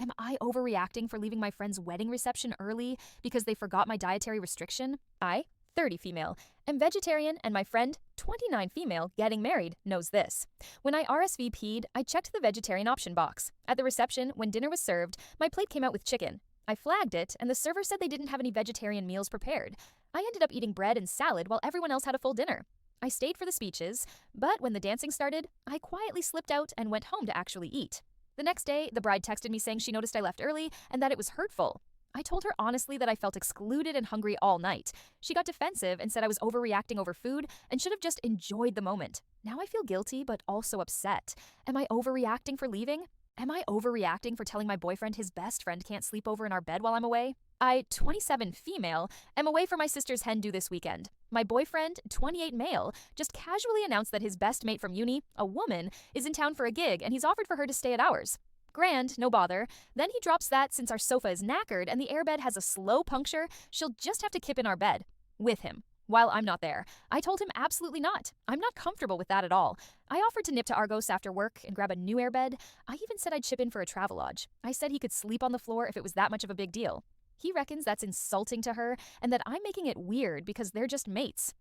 Am I overreacting for leaving my friend's wedding reception early because they forgot my dietary restriction? I, 30 female, am vegetarian, and my friend, 29 female, getting married, knows this. When I RSVP'd, I checked the vegetarian option box. At the reception, when dinner was served, my plate came out with chicken. I flagged it, and the server said they didn't have any vegetarian meals prepared. I ended up eating bread and salad while everyone else had a full dinner. I stayed for the speeches, but when the dancing started, I quietly slipped out and went home to actually eat. The next day, the bride texted me saying she noticed I left early and that it was hurtful. I told her honestly that I felt excluded and hungry all night. She got defensive and said I was overreacting over food and should have just enjoyed the moment. Now I feel guilty but also upset. Am I overreacting for leaving? Am I overreacting for telling my boyfriend his best friend can't sleep over in our bed while I'm away? I, 27 female, am away for my sister's hen do this weekend. My boyfriend, 28 male, just casually announced that his best mate from uni, a woman, is in town for a gig and he's offered for her to stay at ours. Grand, no bother. Then he drops that since our sofa is knackered and the airbed has a slow puncture, she'll just have to kip in our bed. With him. While I'm not there. I told him absolutely not. I'm not comfortable with that at all. I offered to nip to Argos after work and grab a new airbed. I even said I'd chip in for a Travelodge. I said he could sleep on the floor if it was that much of a big deal. He reckons that's insulting to her and that I'm making it weird because they're just mates.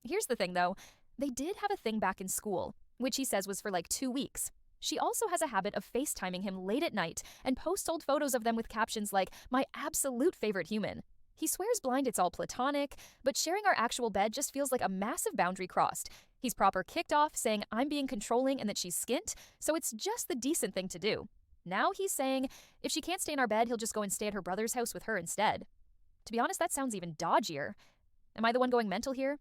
Here's the thing though. They did have a thing back in school, which he says was for like 2 weeks. She also has a habit of FaceTiming him late at night and posts old photos of them with captions like, "My absolute favorite human." He swears blind it's all platonic, but sharing our actual bed just feels like a massive boundary crossed. He's proper kicked off, saying I'm being controlling and that she's skint, so it's just the decent thing to do. Now he's saying if she can't stay in our bed, he'll just go and stay at her brother's house with her instead. To be honest, that sounds even dodgier. Am I the one going mental here?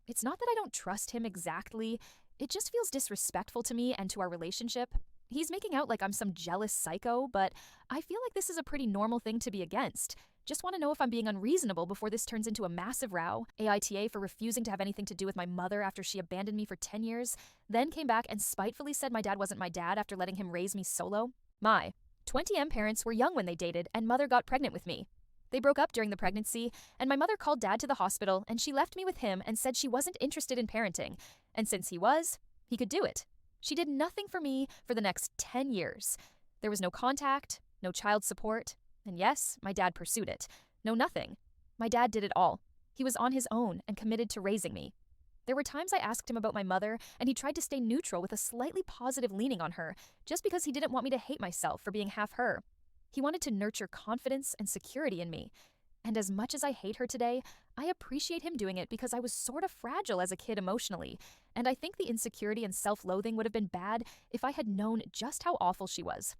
It's not that I don't trust him exactly. It just feels disrespectful to me and to our relationship. He's making out like I'm some jealous psycho, but I feel like this is a pretty normal thing to be against. Just want to know if I'm being unreasonable before this turns into a massive row. AITA for refusing to have anything to do with my mother after she abandoned me for 10 years, then came back and spitefully said my dad wasn't my dad after letting him raise me solo. My 20M parents were young when they dated, and mother got pregnant with me. They broke up during the pregnancy, and my mother called dad to the hospital, and she left me with him and said she wasn't interested in parenting. And since he was, he could do it. She did nothing for me for the next 10 years. There was no contact, no child support, and yes, my dad pursued it. No nothing. My dad did it all. He was on his own and committed to raising me. There were times I asked him about my mother, and he tried to stay neutral with a slightly positive leaning on her, just because he didn't want me to hate myself for being half her. He wanted to nurture confidence and security in me. And as much as I hate her today, I appreciate him doing it because I was sort of fragile as a kid emotionally, and I think the insecurity and self-loathing would have been bad if I had known just how awful she was.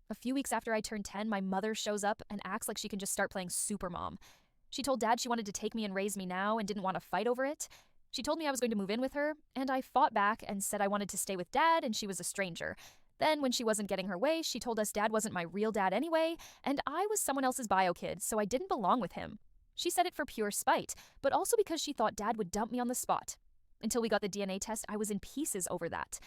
A few weeks after I turned 10, my mother shows up and acts like she can just start playing supermom. She told dad she wanted to take me and raise me now and didn't want to fight over it. She told me I was going to move in with her, and I fought back and said I wanted to stay with dad and she was a stranger. Then, when she wasn't getting her way, she told us dad wasn't my real dad anyway, and I was someone else's bio kid, so I didn't belong with him. She said it for pure spite, but also because she thought dad would dump me on the spot. Until we got the DNA test, I was in pieces over that.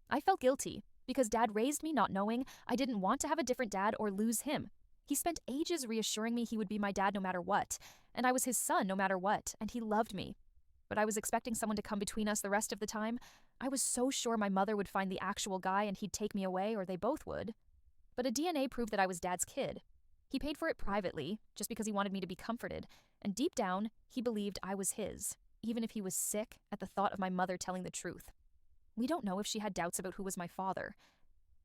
I felt guilty, because dad raised me not knowing I didn't want to have a different dad or lose him. He spent ages reassuring me he would be my dad no matter what, and I was his son no matter what, and he loved me. But I was expecting someone to come between us the rest of the time. I was so sure my mother would find the actual guy and he'd take me away, or they both would. But a DNA proved that I was dad's kid. He paid for it privately, just because he wanted me to be comforted, and deep down, he believed I was his, even if he was sick at the thought of my mother telling the truth. We don't know if she had doubts about who was my father,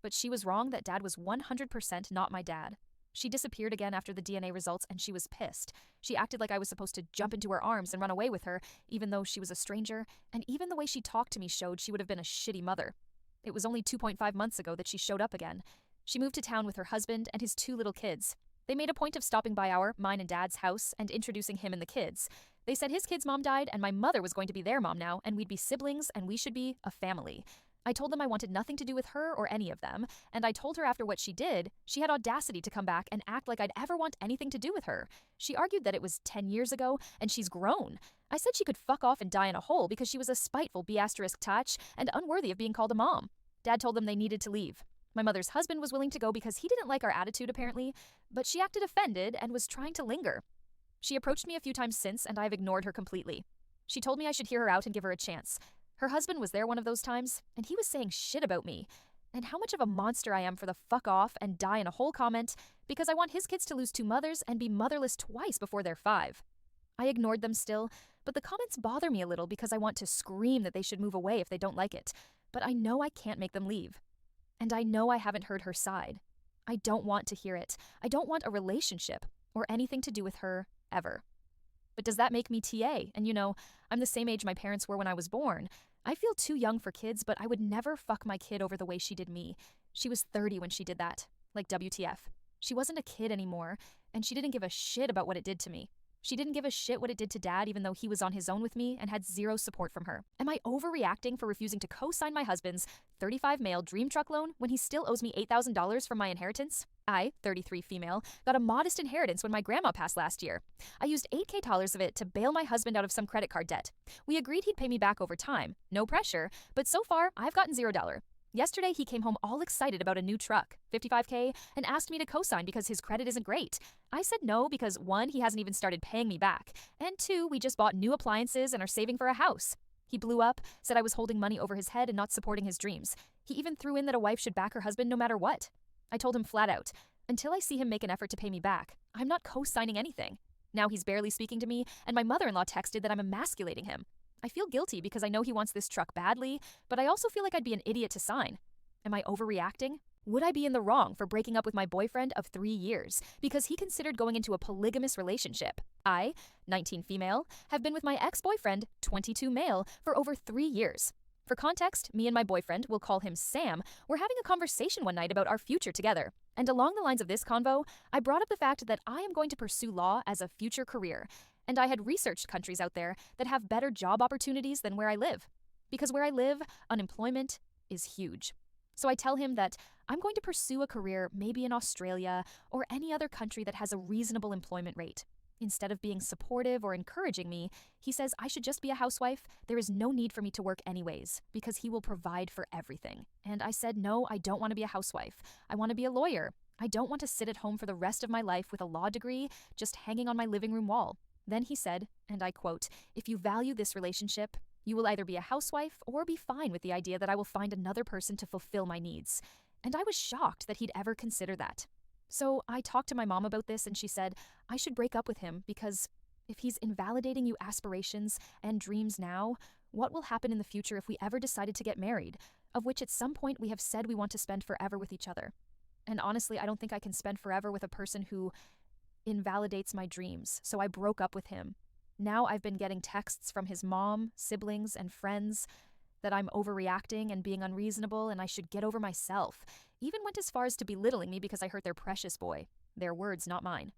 but she was wrong that dad was 100% not my dad. She disappeared again after the DNA results, and she was pissed. She acted like I was supposed to jump into her arms and run away with her, even though she was a stranger, and even the way she talked to me showed she would have been a shitty mother. It was only 2.5 months ago that she showed up again. She moved to town with her husband and his 2 little kids. They made a point of stopping by mine and dad's house and introducing him and the kids. They said his kid's mom died and my mother was going to be their mom now, and we'd be siblings and we should be a family. I told them I wanted nothing to do with her or any of them, and I told her after what she did, she had audacity to come back and act like I'd ever want anything to do with her. She argued that it was 10 years ago, and she's grown. I said she could fuck off and die in a hole because she was a spiteful B** touch and unworthy of being called a mom. Dad told them they needed to leave. My mother's husband was willing to go because he didn't like our attitude apparently, but she acted offended and was trying to linger. She approached me a few times since, and I've ignored her completely. She told me I should hear her out and give her a chance. Her husband was there one of those times, and he was saying shit about me. and how much of a monster I am for the fuck off and die in a whole comment because I want his kids to lose two mothers and be motherless twice before they're 5. I ignored them still, but the comments bother me a little because I want to scream that they should move away if they don't like it, but I know I can't make them leave. And I know I haven't heard her side. I don't want to hear it. I don't want a relationship or anything to do with her, ever. But does that make me TA? And I'm the same age my parents were when I was born. I feel too young for kids, but I would never fuck my kid over the way she did me. She was 30 when she did that. Like WTF. She wasn't a kid anymore, and she didn't give a shit about what it did to me. She didn't give a shit what it did to Dad, even though he was on his own with me and had zero support from her. Am I overreacting for refusing to co-sign my husband's 35 male dream truck loan when he still owes me $8,000 from my inheritance? I, 33 female, got a modest inheritance when my grandma passed last year. I used $8K of it to bail my husband out of some credit card debt. We agreed he'd pay me back over time. No pressure, but so far I've gotten $0. Yesterday, he came home all excited about a new truck, $55K, and asked me to co-sign because his credit isn't great. I said no because 1, he hasn't even started paying me back, and 2, we just bought new appliances and are saving for a house. He blew up, said I was holding money over his head and not supporting his dreams. He even threw in that a wife should back her husband no matter what. I told him flat out, until I see him make an effort to pay me back, I'm not co-signing anything. Now he's barely speaking to me, and my mother-in-law texted that I'm emasculating him. I feel guilty because I know he wants this truck badly, but I also feel like I'd be an idiot to sign. Am I overreacting? Would I be in the wrong for breaking up with my boyfriend of 3 years because he considered going into a polygamous relationship? I, 19 female, have been with my ex-boyfriend, 22 male, for over 3 years. For context, me and my boyfriend, we'll call him Sam, were having a conversation one night about our future together. And along the lines of this convo, I brought up the fact that I am going to pursue law as a future career. And I had researched countries out there that have better job opportunities than where I live. Because where I live, unemployment is huge. So I tell him that I'm going to pursue a career maybe in Australia or any other country that has a reasonable employment rate. Instead of being supportive or encouraging me, he says I should just be a housewife. There is no need for me to work anyways, because he will provide for everything. And I said, no, I don't want to be a housewife. I want to be a lawyer. I don't want to sit at home for the rest of my life with a law degree just hanging on my living room wall. Then he said, and I quote, if you value this relationship, you will either be a housewife or be fine with the idea that I will find another person to fulfill my needs. And I was shocked that he'd ever consider that. So I talked to my mom about this and she said, I should break up with him because if he's invalidating you aspirations and dreams now, what will happen in the future if we ever decided to get married, of which at some point we have said we want to spend forever with each other. And honestly, I don't think I can spend forever with a person who invalidates my dreams, so I broke up with him. Now I've been getting texts from his mom, siblings, and friends that I'm overreacting and being unreasonable and I should get over myself. Even went as far as to belittling me because I hurt their precious boy. Their words, not mine.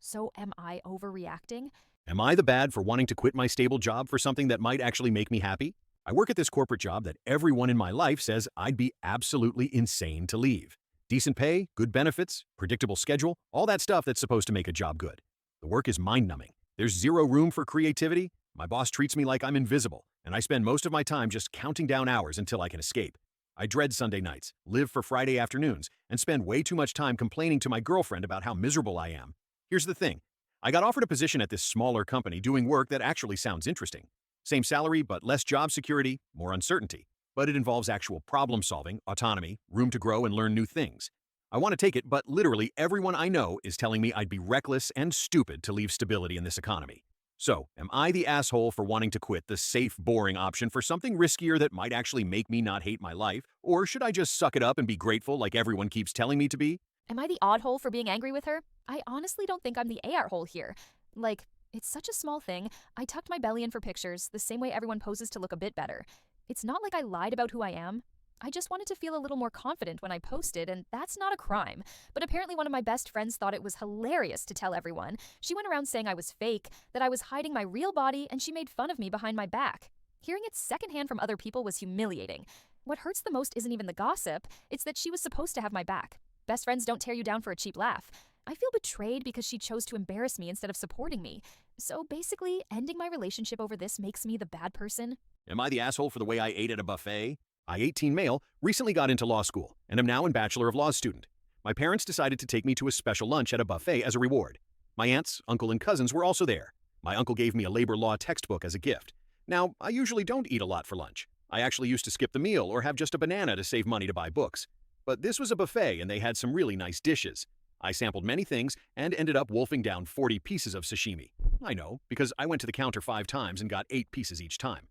So am I overreacting? Am I the bad for wanting to quit my stable job for something that might actually make me happy? I work at this corporate job that everyone in my life says I'd be absolutely insane to leave. Decent pay, good benefits, predictable schedule, all that stuff that's supposed to make a job good. The work is mind-numbing. There's zero room for creativity. My boss treats me like I'm invisible, and I spend most of my time just counting down hours until I can escape. I dread Sunday nights, live for Friday afternoons, and spend way too much time complaining to my girlfriend about how miserable I am. Here's the thing. I got offered a position at this smaller company doing work that actually sounds interesting. Same salary, but less job security, more uncertainty. But it involves actual problem solving, autonomy, room to grow and learn new things. I want to take it, but literally everyone I know is telling me I'd be reckless and stupid to leave stability in this economy. So, am I the asshole for wanting to quit the safe, boring option for something riskier that might actually make me not hate my life? Or should I just suck it up and be grateful like everyone keeps telling me to be? Am I the odd hole for being angry with her? I honestly don't think I'm the AR hole here. Like, it's such a small thing. I tucked my belly in for pictures, the same way everyone poses to look a bit better. It's not like I lied about who I am. I just wanted to feel a little more confident when I posted, and that's not a crime. But apparently one of my best friends thought it was hilarious to tell everyone. She went around saying I was fake, that I was hiding my real body, and she made fun of me behind my back. Hearing it secondhand from other people was humiliating. What hurts the most isn't even the gossip, it's that she was supposed to have my back. Best friends don't tear you down for a cheap laugh. I feel betrayed because she chose to embarrass me instead of supporting me. So basically, ending my relationship over this makes me the bad person. Am I the asshole for the way I ate at a buffet? I, 18 male, recently got into law school and am now a Bachelor of Laws student. My parents decided to take me to a special lunch at a buffet as a reward. My aunts, uncle, and cousins were also there. My uncle gave me a labor law textbook as a gift. Now, I usually don't eat a lot for lunch. I actually used to skip the meal or have just a banana to save money to buy books. But this was a buffet and they had some really nice dishes. I sampled many things and ended up wolfing down 40 pieces of sashimi. I know, because I went to the counter 5 times and got 8 pieces each time.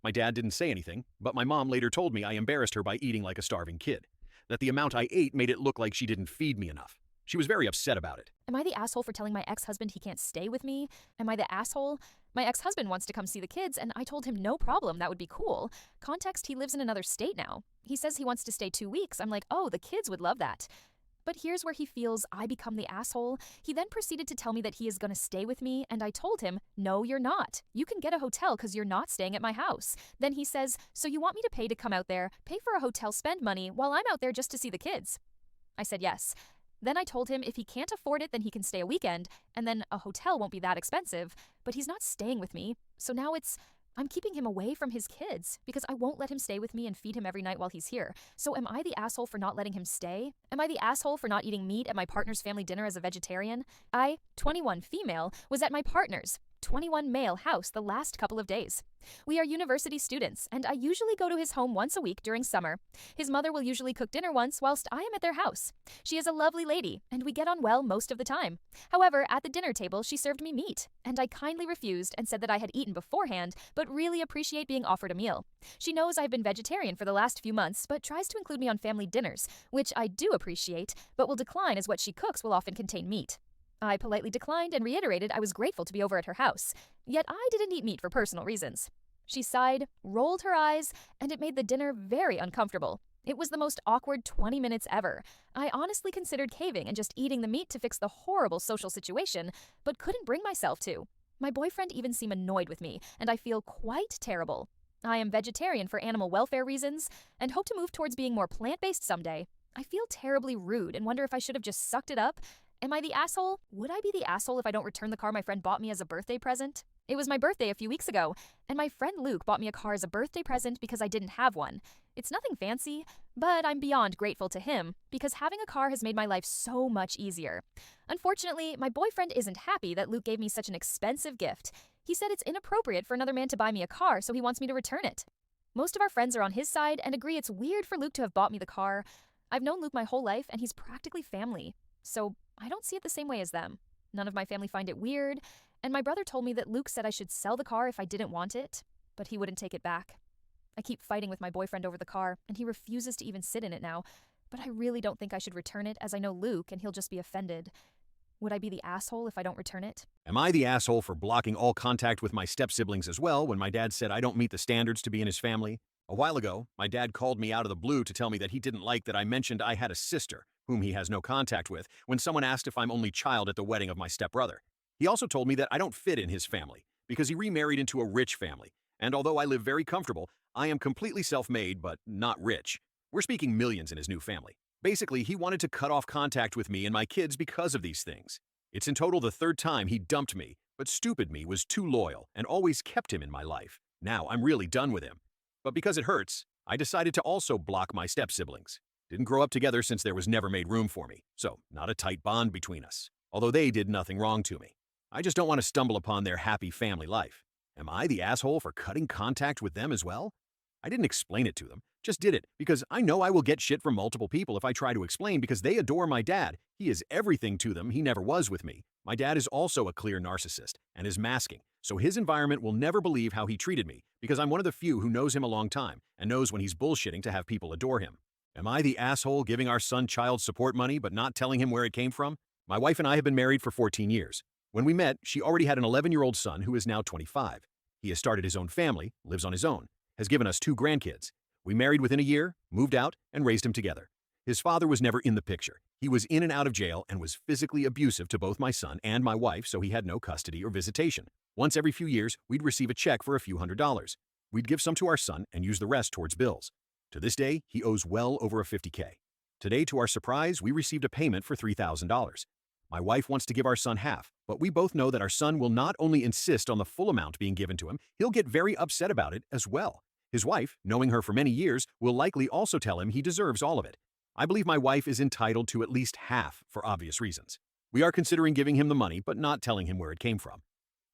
My dad didn't say anything, but my mom later told me I embarrassed her by eating like a starving kid. That the amount I ate made it look like she didn't feed me enough. She was very upset about it. Am I the asshole for telling my ex-husband he can't stay with me? Am I the asshole? My ex-husband wants to come see the kids, and I told him no problem, that would be cool. Context, he lives in another state now. He says he wants to stay 2 weeks. I'm like, oh, the kids would love that. But here's where he feels I become the asshole. He then proceeded to tell me that he is going to stay with me, and I told him, no, you're not. You can get a hotel because you're not staying at my house. Then he says, so you want me to pay to come out there, pay for a hotel, spend money, while I'm out there just to see the kids? I said yes. Then I told him if he can't afford it, then he can stay a weekend, and then a hotel won't be that expensive. But he's not staying with me, so now I'm keeping him away from his kids because I won't let him stay with me and feed him every night while he's here. So am I the asshole for not letting him stay? Am I the asshole for not eating meat at my partner's family dinner as a vegetarian? I, 21 female, was at my partner's 21 male house the last couple of days. We are university students, and I usually go to his home once a week during summer. His mother will usually cook dinner once whilst I am at their house. She is a lovely lady, and we get on well most of the time. However, at the dinner table, she served me meat, and I kindly refused and said that I had eaten beforehand, but really appreciate being offered a meal. She knows I've been vegetarian for the last few months, but tries to include me on family dinners, which I do appreciate, but will decline as what she cooks will often contain meat. I politely declined and reiterated I was grateful to be over at her house, yet I didn't eat meat for personal reasons. She sighed, rolled her eyes, and it made the dinner very uncomfortable. It was the most awkward 20 minutes ever. I honestly considered caving and just eating the meat to fix the horrible social situation, but couldn't bring myself to. My boyfriend even seemed annoyed with me, and I feel quite terrible. I am vegetarian for animal welfare reasons, and hope to move towards being more plant-based someday. I feel terribly rude and wonder if I should have just sucked it up. Am I the asshole? Would I be the asshole if I don't return the car my friend bought me as a birthday present? It was my birthday a few weeks ago, and my friend Luke bought me a car as a birthday present because I didn't have one. It's nothing fancy, but I'm beyond grateful to him because having a car has made my life so much easier. Unfortunately, my boyfriend isn't happy that Luke gave me such an expensive gift. He said it's inappropriate for another man to buy me a car, so he wants me to return it. Most of our friends are on his side and agree it's weird for Luke to have bought me the car. I've known Luke my whole life, and he's practically family. So I don't see it the same way as them. None of my family find it weird, and my brother told me that Luke said I should sell the car if I didn't want it, but he wouldn't take it back. I keep fighting with my boyfriend over the car, and he refuses to even sit in it now, but I really don't think I should return it as I know Luke and he'll just be offended. Would I be the asshole if I don't return it? Am I the asshole for blocking all contact with my step-siblings as well when my dad said I don't meet the standards to be in his family? A while ago, my dad called me out of the blue to tell me that he didn't like that I mentioned I had a sister, whom he has no contact with, when someone asked if I'm only child at the wedding of my stepbrother. He also told me that I don't fit in his family, because he remarried into a rich family, and although I live very comfortable, I am completely self-made but not rich. We're speaking millions in his new family. Basically, he wanted to cut off contact with me and my kids because of these things. It's in total the 3rd time he dumped me, but stupid me was too loyal and always kept him in my life. Now I'm really done with him. But because it hurts, I decided to also block my step-siblings. Didn't grow up together since there was never made room for me, so not a tight bond between us, although they did nothing wrong to me. I just don't want to stumble upon their happy family life. Am I the asshole for cutting contact with them as well? I didn't explain it to them, just did it because I know I will get shit from multiple people if I try to explain because they adore my dad. He is everything to them, he never was with me. My dad is also a clear narcissist and is masking, so his environment will never believe how he treated me because I'm one of the few who knows him a long time and knows when he's bullshitting to have people adore him. Am I the asshole giving our son child support money but not telling him where it came from? My wife and I have been married for 14 years. When we met, she already had an 11-year-old son who is now 25. He has started his own family, lives on his own, has given us 2 grandkids. We married within a year, moved out, and raised him together. His father was never in the picture. He was in and out of jail and was physically abusive to both my son and my wife, so he had no custody or visitation. Once every few years, we'd receive a check for a few $100s. We'd give some to our son and use the rest towards bills. To this day, he owes well over a $50K. Today, to our surprise, we received a payment for $3,000. My wife wants to give our son half, but we both know that our son will not only insist on the full amount being given to him, he'll get very upset about it as well. His wife, knowing her for many years, will likely also tell him he deserves all of it. I believe my wife is entitled to at least half for obvious reasons. We are considering giving him the money, but not telling him where it came from.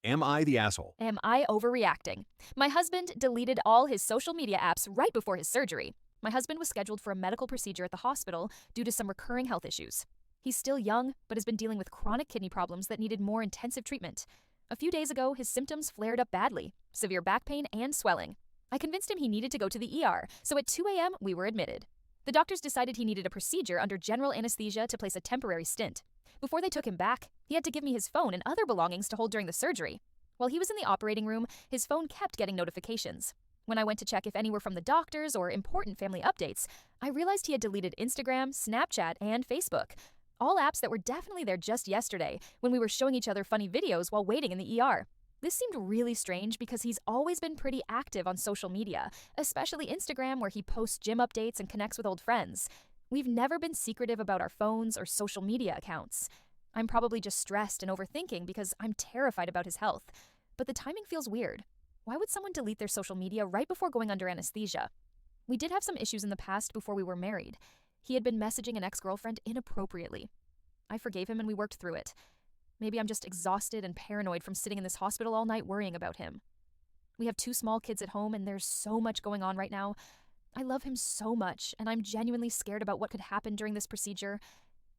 Am I the asshole? Am I overreacting? My husband deleted all his social media apps right before his surgery. My husband was scheduled for a medical procedure at the hospital due to some recurring health issues. He's still young, but has been dealing with chronic kidney problems that needed more intensive treatment. A few days ago, his symptoms flared up badly, severe back pain and swelling. I convinced him he needed to go to the ER, so at 2 a.m., we were admitted. The doctors decided he needed a procedure under general anesthesia to place a temporary stint. Before they took him back, he had to give me his phone and other belongings to hold during the surgery. While he was in the operating room, his phone kept getting notifications. When I went to check if any were from the doctors or important family updates, I realized he had deleted Instagram, Snapchat, and Facebook. All apps that were definitely there just yesterday when we were showing each other funny videos while waiting in the ER. This seemed really strange because he's always been pretty active on social media, especially Instagram where he posts gym updates and connects with old friends. We've never been secretive about our phones or social media accounts. I'm probably just stressed and overthinking because I'm terrified about his health. But the timing feels weird. Why would someone delete their social media right before going under anesthesia? We did have some issues in the past before we were married. He had been messaging an ex-girlfriend inappropriately. I forgave him and we worked through it. Maybe I'm just exhausted and paranoid from sitting in this hospital all night worrying about him. We have 2 small kids at home and there's so much going on right now. I love him so much and I'm genuinely scared about what could happen during this procedure.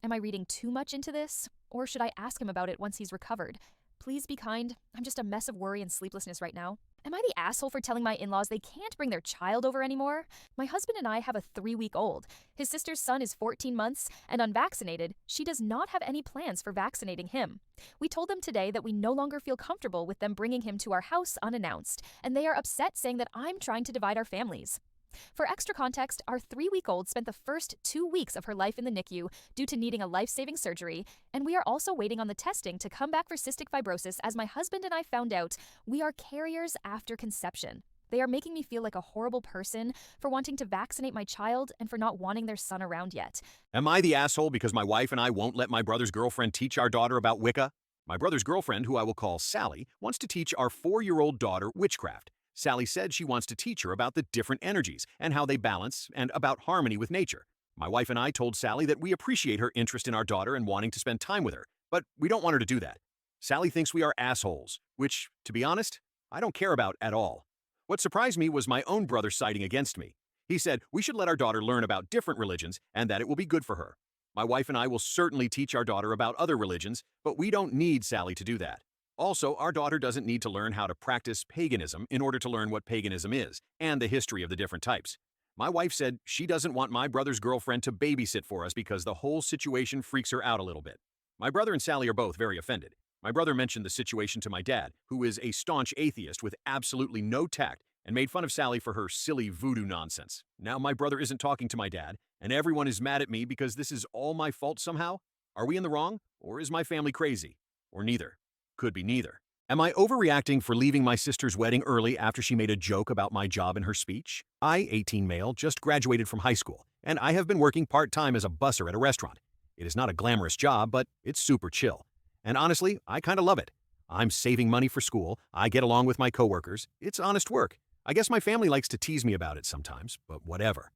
Am I reading too much into this? Or should I ask him about it once he's recovered? Please be kind. I'm just a mess of worry and sleeplessness right now. Am I the asshole for telling my in-laws they can't bring their child over anymore? My husband and I have a 3-week-old. His sister's son is 14 months and unvaccinated. She does not have any plans for vaccinating him. We told them today that we no longer feel comfortable with them bringing him to our house unannounced, and they are upset saying that I'm trying to divide our families. For extra context, our 3-week-old spent the first 2 weeks of her life in the NICU due to needing a life-saving surgery, and we are also waiting on the testing to come back for cystic fibrosis as my husband and I found out we are carriers after conception. They are making me feel like a horrible person for wanting to vaccinate my child and for not wanting their son around yet. Am I the asshole because my wife and I won't let my brother's girlfriend teach our daughter about Wicca? My brother's girlfriend, who I will call Sally, wants to teach our 4-year-old daughter witchcraft. Sally said she wants to teach her about the different energies and how they balance and about harmony with nature. My wife and I told Sally that we appreciate her interest in our daughter and wanting to spend time with her, but we don't want her to do that. Sally thinks we are assholes, which, to be honest, I don't care about at all. What surprised me was my own brother siding against me. He said we should let our daughter learn about different religions and that it will be good for her. My wife and I will certainly teach our daughter about other religions, but we don't need Sally to do that. Also, our daughter doesn't need to learn how to practice paganism in order to learn what paganism is and the history of the different types. My wife said she doesn't want my brother's girlfriend to babysit for us because the whole situation freaks her out a little bit. My brother and Sally are both very offended. My brother mentioned the situation to my dad, who is a staunch atheist with absolutely no tact, and made fun of Sally for her silly voodoo nonsense. Now my brother isn't talking to my dad, and everyone is mad at me because this is all my fault somehow? Are we in the wrong? Or is my family crazy? Or neither? Could be neither. Am I overreacting for leaving my sister's wedding early after she made a joke about my job in her speech? I, 18 male, just graduated from high school, and I have been working part-time as a busser at a restaurant. It is not a glamorous job, but it's super chill. And honestly, I kind of love it. I'm saving money for school, I get along with my coworkers, it's honest work. I guess my family likes to tease me about it sometimes, but whatever.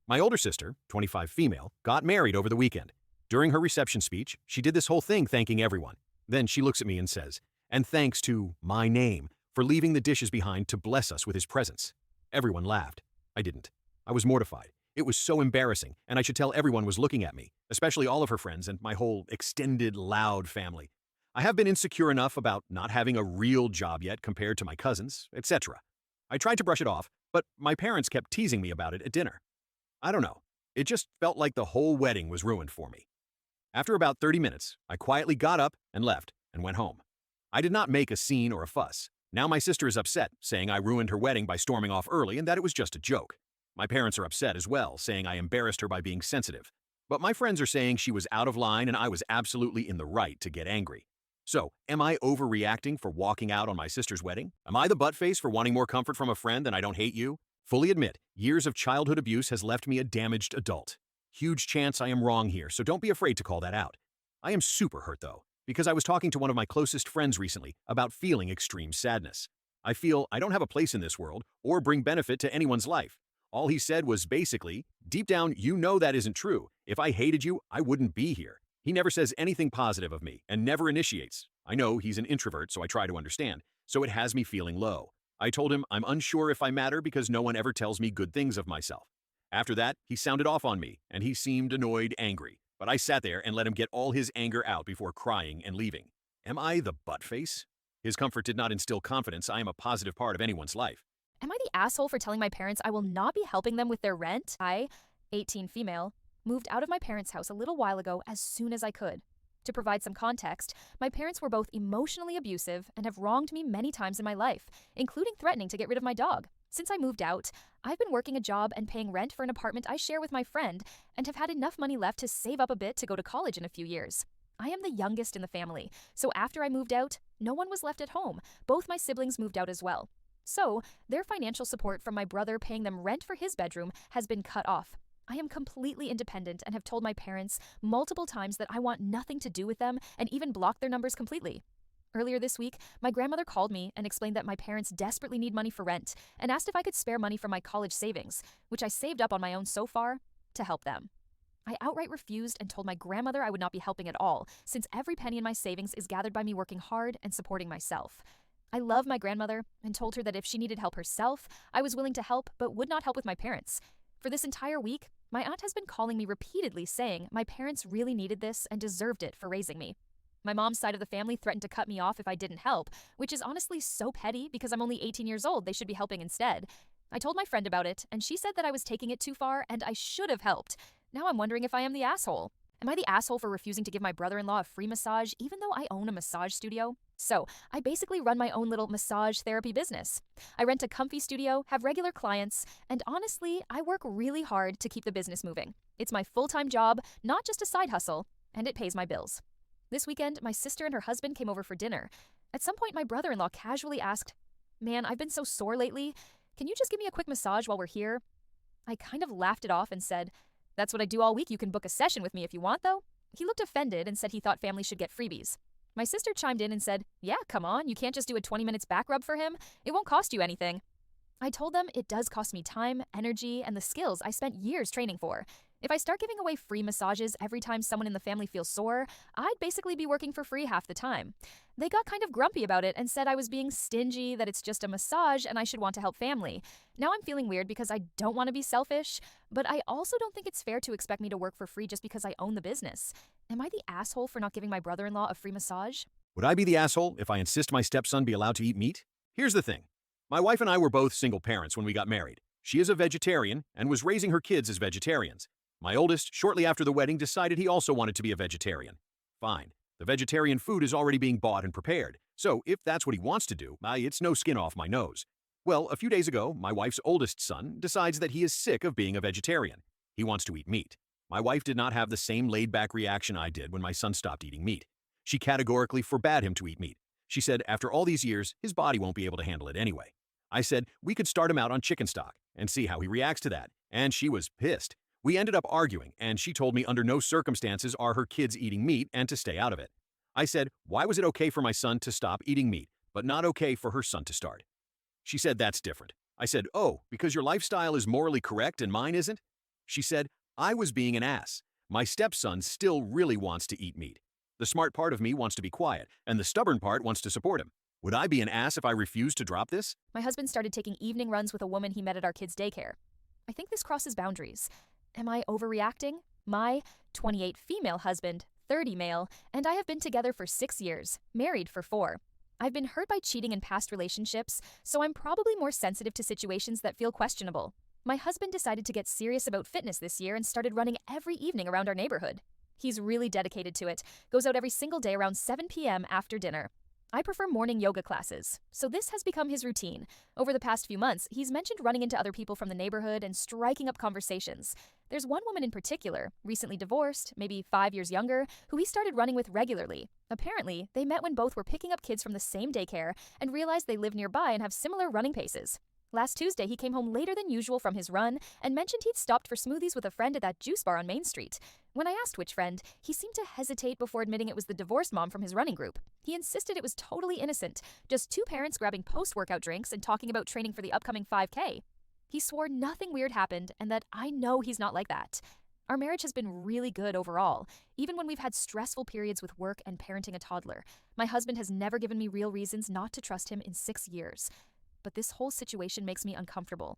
My older sister, 25 female, got married over the weekend. During her reception speech, she did this whole thing thanking everyone. Then she looks at me and says, "And thanks to my name for leaving the dishes behind to bless us with his presence." Everyone laughed. I didn't. I was mortified. It was so embarrassing, and I should tell everyone was looking at me, especially all of her friends and my whole extended, loud family. I have been insecure enough about not having a real job yet compared to my cousins, etc. I tried to brush it off, but my parents kept teasing me about it at dinner. I don't know. It just felt like the whole wedding was ruined for me. After about 30 minutes, I quietly got up and left and went home. I did not make a scene or a fuss. Now my sister is upset, saying I ruined her wedding by storming off early and that it was just a joke. My parents are upset as well, saying I embarrassed her by being sensitive. But my friends are saying she was out of line and I was absolutely in the right to get angry. So, am I overreacting for walking out on my sister's wedding? Am I the buttface for wanting more comfort from a friend than I don't hate you? Fully admit, years of childhood abuse has left me a damaged adult. Huge chance I am wrong here, so don't be afraid to call that out. I am super hurt though, because I was talking to one of my closest friends recently about feeling extreme sadness. I feel I don't have a place in this world or bring benefit to anyone's life. All he said was basically, deep down you know that isn't true. If I hated you, I wouldn't be here. He never says anything positive of me and never initiates. I know he's an introvert, so I try to understand. So it has me feeling low. I told him I'm unsure if I matter because no one ever tells me good things of myself. After that, he sounded off on me, and he seemed annoyed, angry. But I sat there and let him get all his anger out before crying and leaving. Am I the butt face? His comfort did not instill confidence I am a positive part of anyone's life. Am I the asshole for telling my parents I will not be helping them with their rent? I, 18 female, moved out of my parents' house a little while ago as soon as I could. To provide some context, my parents were both emotionally abusive and have wronged me many times in my life, including threatening to get rid of my dog. Since I moved out, I've been working a job and paying rent for an apartment I share with my friend and have had enough money left to save up a bit to go to college in a few years. I am the youngest in the family, so after I moved out, no one was left at home. Both my siblings moved out as well. So, their financial support from my brother paying them rent for his bedroom has been cut off. I am completely independent and have told my parents multiple times that I want nothing to do with them and even blocked their numbers completely. Earlier this week, my grandmother called me and explained that my parents desperately need money for rent and asked if I could spare money from my college savings, which I saved up on my own so far, to help them. I outright refused and told my grandmother I would not be helping at all, since every penny in my savings is gathered by me working hard and supporting myself. I love my grandmother and told her that if she needed help herself, I was willing to help but would not help with my parents. For this entire week, my aunt has been calling me repeatedly saying my parents really needed this and deserved it for raising me. My mom's side of the family threatened to cut me off if I didn't help, which is honestly so petty because I'm only 18 years old, they should be helping instead. I told my friend about it, and she said that I was taking it too far and I should have helped. Now I'm wondering if I am the asshole. Am I the asshole for refusing to give my brother-in-law a free massage even though I own a massage studio? So, I basically run my own little massage therapy business. I rent a comfy studio, have regular clients, and honestly, I work really hard to keep the business moving. It's my full-time job, not just a side hustle, and it pays my bills. This weekend, my sister and her husband came over for dinner. At some point, my brother-in-law casually asked, "Man, I've been so sore lately. Can you just give me a quick massage while we're here?" I kind of laughed it off and said, "That's what I do all week. You can book a session with me if you want, though." He looked offended and said he thought families should get freebies. My sister chimed in and said, "Yeah, come on, you can't just do a 20 minutes back rub for him. It won't cost you anything." I told them it does cost me time, energy, and the skills I spent years training for. If I start giving away free massages every time someone in the family feels sore, I'd basically be working for free half the time. They got kind of grumpy about it and said I was being stingy, that it's just a massage and I should want to help family. Now I'm feeling weird because I don't want to be selfish, but I also don't think it's fair to expect me to work for free just because I own the business. Am I the asshole for not giving my brother-in-law a free massage? Would I be the asshole if I insist my stepson be allowed to eat meat? Here's the thing. My wife and I were both single parents when we got married. She is a vegetarian and was raising her kids as vegetarians. My oldest, shortly after the wedding, decided he also wanted to be a vegetarian. Fine. The vegetarian food is already being bought and prepared, so if that's what he wants to do, it's no skin off my nose. Well, a few days ago, my wife's oldest son decides that he is sick of being a vegetarian. He wants to eat meat. My wife did not have the same laid-back reaction I did when my son stopped eating meat. She categorically forbade him to eat meat. She said after all these years, his body won't be able to handle it anyway. I said we could start him out on chicken stock and see how he reacts to that, and she was pissed. We ended up arguing, and she told me under no circumstances are her kids eating meat and to stay out of it. I said, why was it okay for my son to stop eating meat, but not okay for her son to start? She said that's different. I said, oh, because your lifestyle is morally correct and mine isn't? She said, I was being an ass. My stepson still really wants to eat meat. The smart part of me wants to be quiet, and the stubborn part wants to support him. Would I be an ass if I refused to drop this? My husband started taking evening runs with a woman he met at our kids' daycare. I think this crosses boundaries. Am I overreacting? My 28 female husband, 30 male, and I have been together for 6 years, married for 4. I've been hurt by cheating in past relationships, so I'm probably more sensitive to situations that feel questionable. My husband decided to get serious about fitness this year and started running every evening around our neighborhood. He's really dedicated to it, goes out every single day around 7 p.m. after dinner. I prefer morning yoga classes, so this has become his routine. Over the past few months, he's mentioned running into other people from the neighborhood and striking up conversations. There's one woman in particular, recently divorced, maybe 5 years younger, who he started running with regularly. Apparently, they met when both were picking up kids from the same daycare and realized they live nearby and have similar running paces. Last Tuesday, he came home later than usual from his run and mentioned he'd stopped for smoothies with a friend at that juice bar on Main Street. When I asked which friend, he seemed to hesitate before admitting it was the divorced mom from his running group. He insisted it was totally innocent, just 2 parents grabbing post-workout drinks and talking about training for the upcoming 5K. He swore nothing weird happened and that I know he's not like that. Our marriage has been really good overall, even when we've had stressful periods with work and parenting a toddler. My husband has never given me real reasons not to trust him in 6 years. But this whole situation makes me uncomfortable.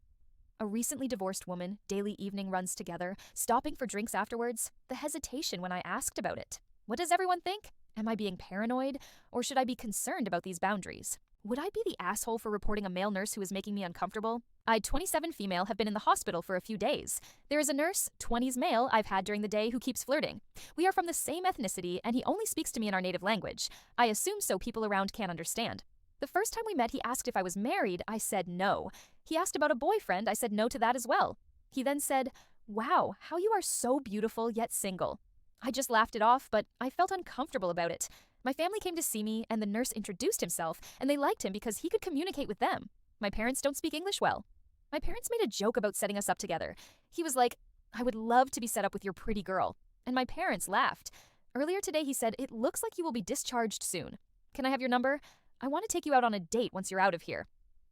A recently divorced woman, daily evening runs together, stopping for drinks afterwards, the hesitation when I asked about it. What does everyone think? Am I being paranoid? Or should I be concerned about these boundaries? Would I be the asshole for reporting a male nurse who is making me uncomfortable? I, 27 female, have been in the hospital for a few days. There is a nurse, 20s male, I've had during the day who keeps flirting. We are from the same ethnicity, and he only speaks to me in our native language. I assume so people around can't understand. The first time we met, he asked if I was married. I said no. He asked about a boyfriend. I said no to that as well. He then said, "Wow, how you are so beautiful yet single." I just laughed it off, but I felt uncomfortable about it. My family came to see me, and the nurse introduced himself, and they liked him because he could communicate with them. My parents don't speak English well. My parents made a joke about setting us up together. He was like, "I would love to be set up with your pretty girl." And my parents laughed. Earlier today, he said, "It looks like you will be discharged soon. Can I have your number? I want to take you out on a date once you're out of here."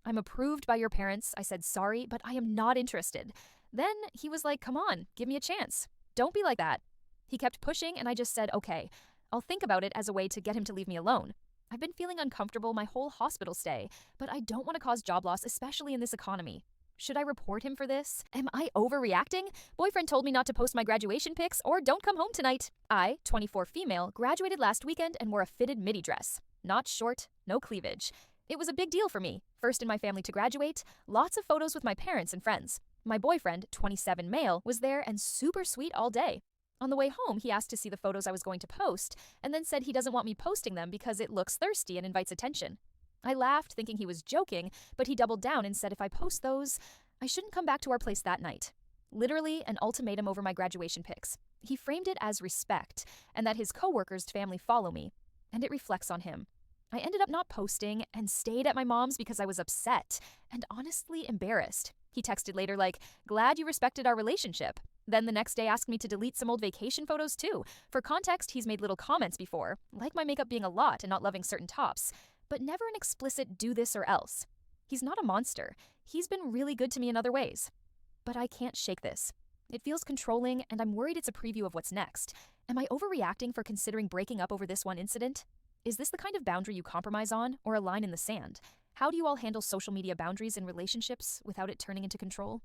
"I'm approved by your parents." I said, "Sorry, but I am not interested." Then he was like, "Come on, give me a chance. Don't be like that." He kept pushing, and I just said, "Okay, I'll think about it," as a way to get him to leave me alone. I've been feeling uncomfortable my whole hospital stay, but I don't want to cause job loss, especially in this economy. Should I report him for this? Am I overreacting? Boyfriend told me not to post my graduation pics or don't come home tonight. I, 24 female, graduated last weekend and wore a fitted midi dress. Not short, no cleavage. It was a big deal for me. First in my family to graduate, lots of photos with my parents and friends. My boyfriend, 27 male, was there and super sweet all day. On the way home, he asked to see the photos I was going to post, and then said he doesn't want me posting them because it looks thirsty and invites attention. I laughed, thinking he was joking, but he doubled down and said if I post those, I shouldn't come back to our place that night. Literally an ultimatum over my graduation pics. He framed it as respect, and that his coworkers' family follow me, and it reflects on him. I ended up not posting and stayed at my mom's because I was upset and honestly embarrassed. He texted later like, "Glad you respected our relationship." Then the next day asked me to delete some old vacation photos too. For context, he's made little comments before, like my makeup being a lot and not loving certain tops, but never an explicit do this or else. He's not a monster. He's been really good to me in other ways. But I can't shake this. It feels controlling, and I'm worried it's a preview of what's next. Am I overreacting for considering breaking up over this one incident? Is this the kind of boundary you compromise on, or a line in the sand? How do you all handle social media boundaries in relationships without it turning into control?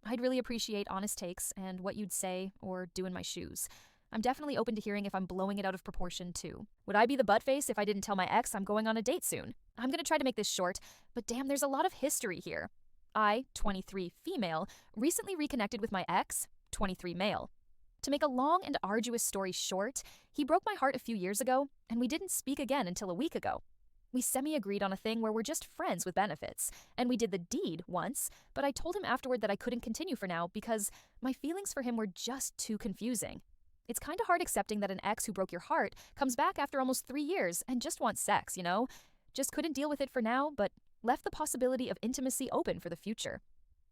I'd really appreciate honest takes and what you'd say or do in my shoes. I'm definitely open to hearing if I'm blowing it out of proportion too. Would I be the buttface if I didn't tell my ex I'm going on a date soon? I'm gonna try to make this short, but damn, there's a lot of history here. I, 23 female, recently reconnected with my ex, 23 male. To make a long and arduous story short, he broke my heart a few years ago, and we didn't speak again until a week ago. We semi-agreed on a thing where we're just friends with benefits, and we did the deed once, but I told him afterward that I couldn't continue for now because my feelings for him were just too confusing. It's kinda hard accepting that an ex who broke your heart comes back after almost 3 years and just wants sex, you know? Just couldn't deal with it for now, but left the possibility of intimacy open for the future.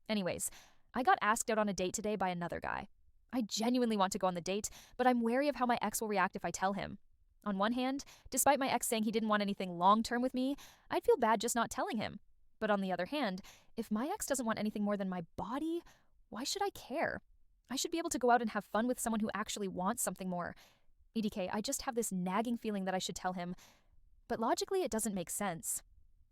Anyways, I got asked out on a date today by another guy. I genuinely want to go on the date, but I'm wary of how my ex will react if I tell him. On one hand, despite my ex saying he didn't want anything long-term with me, I'd feel bad just not telling him. But on the other hand, if my ex doesn't want anything more than my body, why should I care? I should be able to go out and have fun with someone who actually wants something more. EDK, I just have this nagging feeling that I should tell him, but logically it doesn't make sense.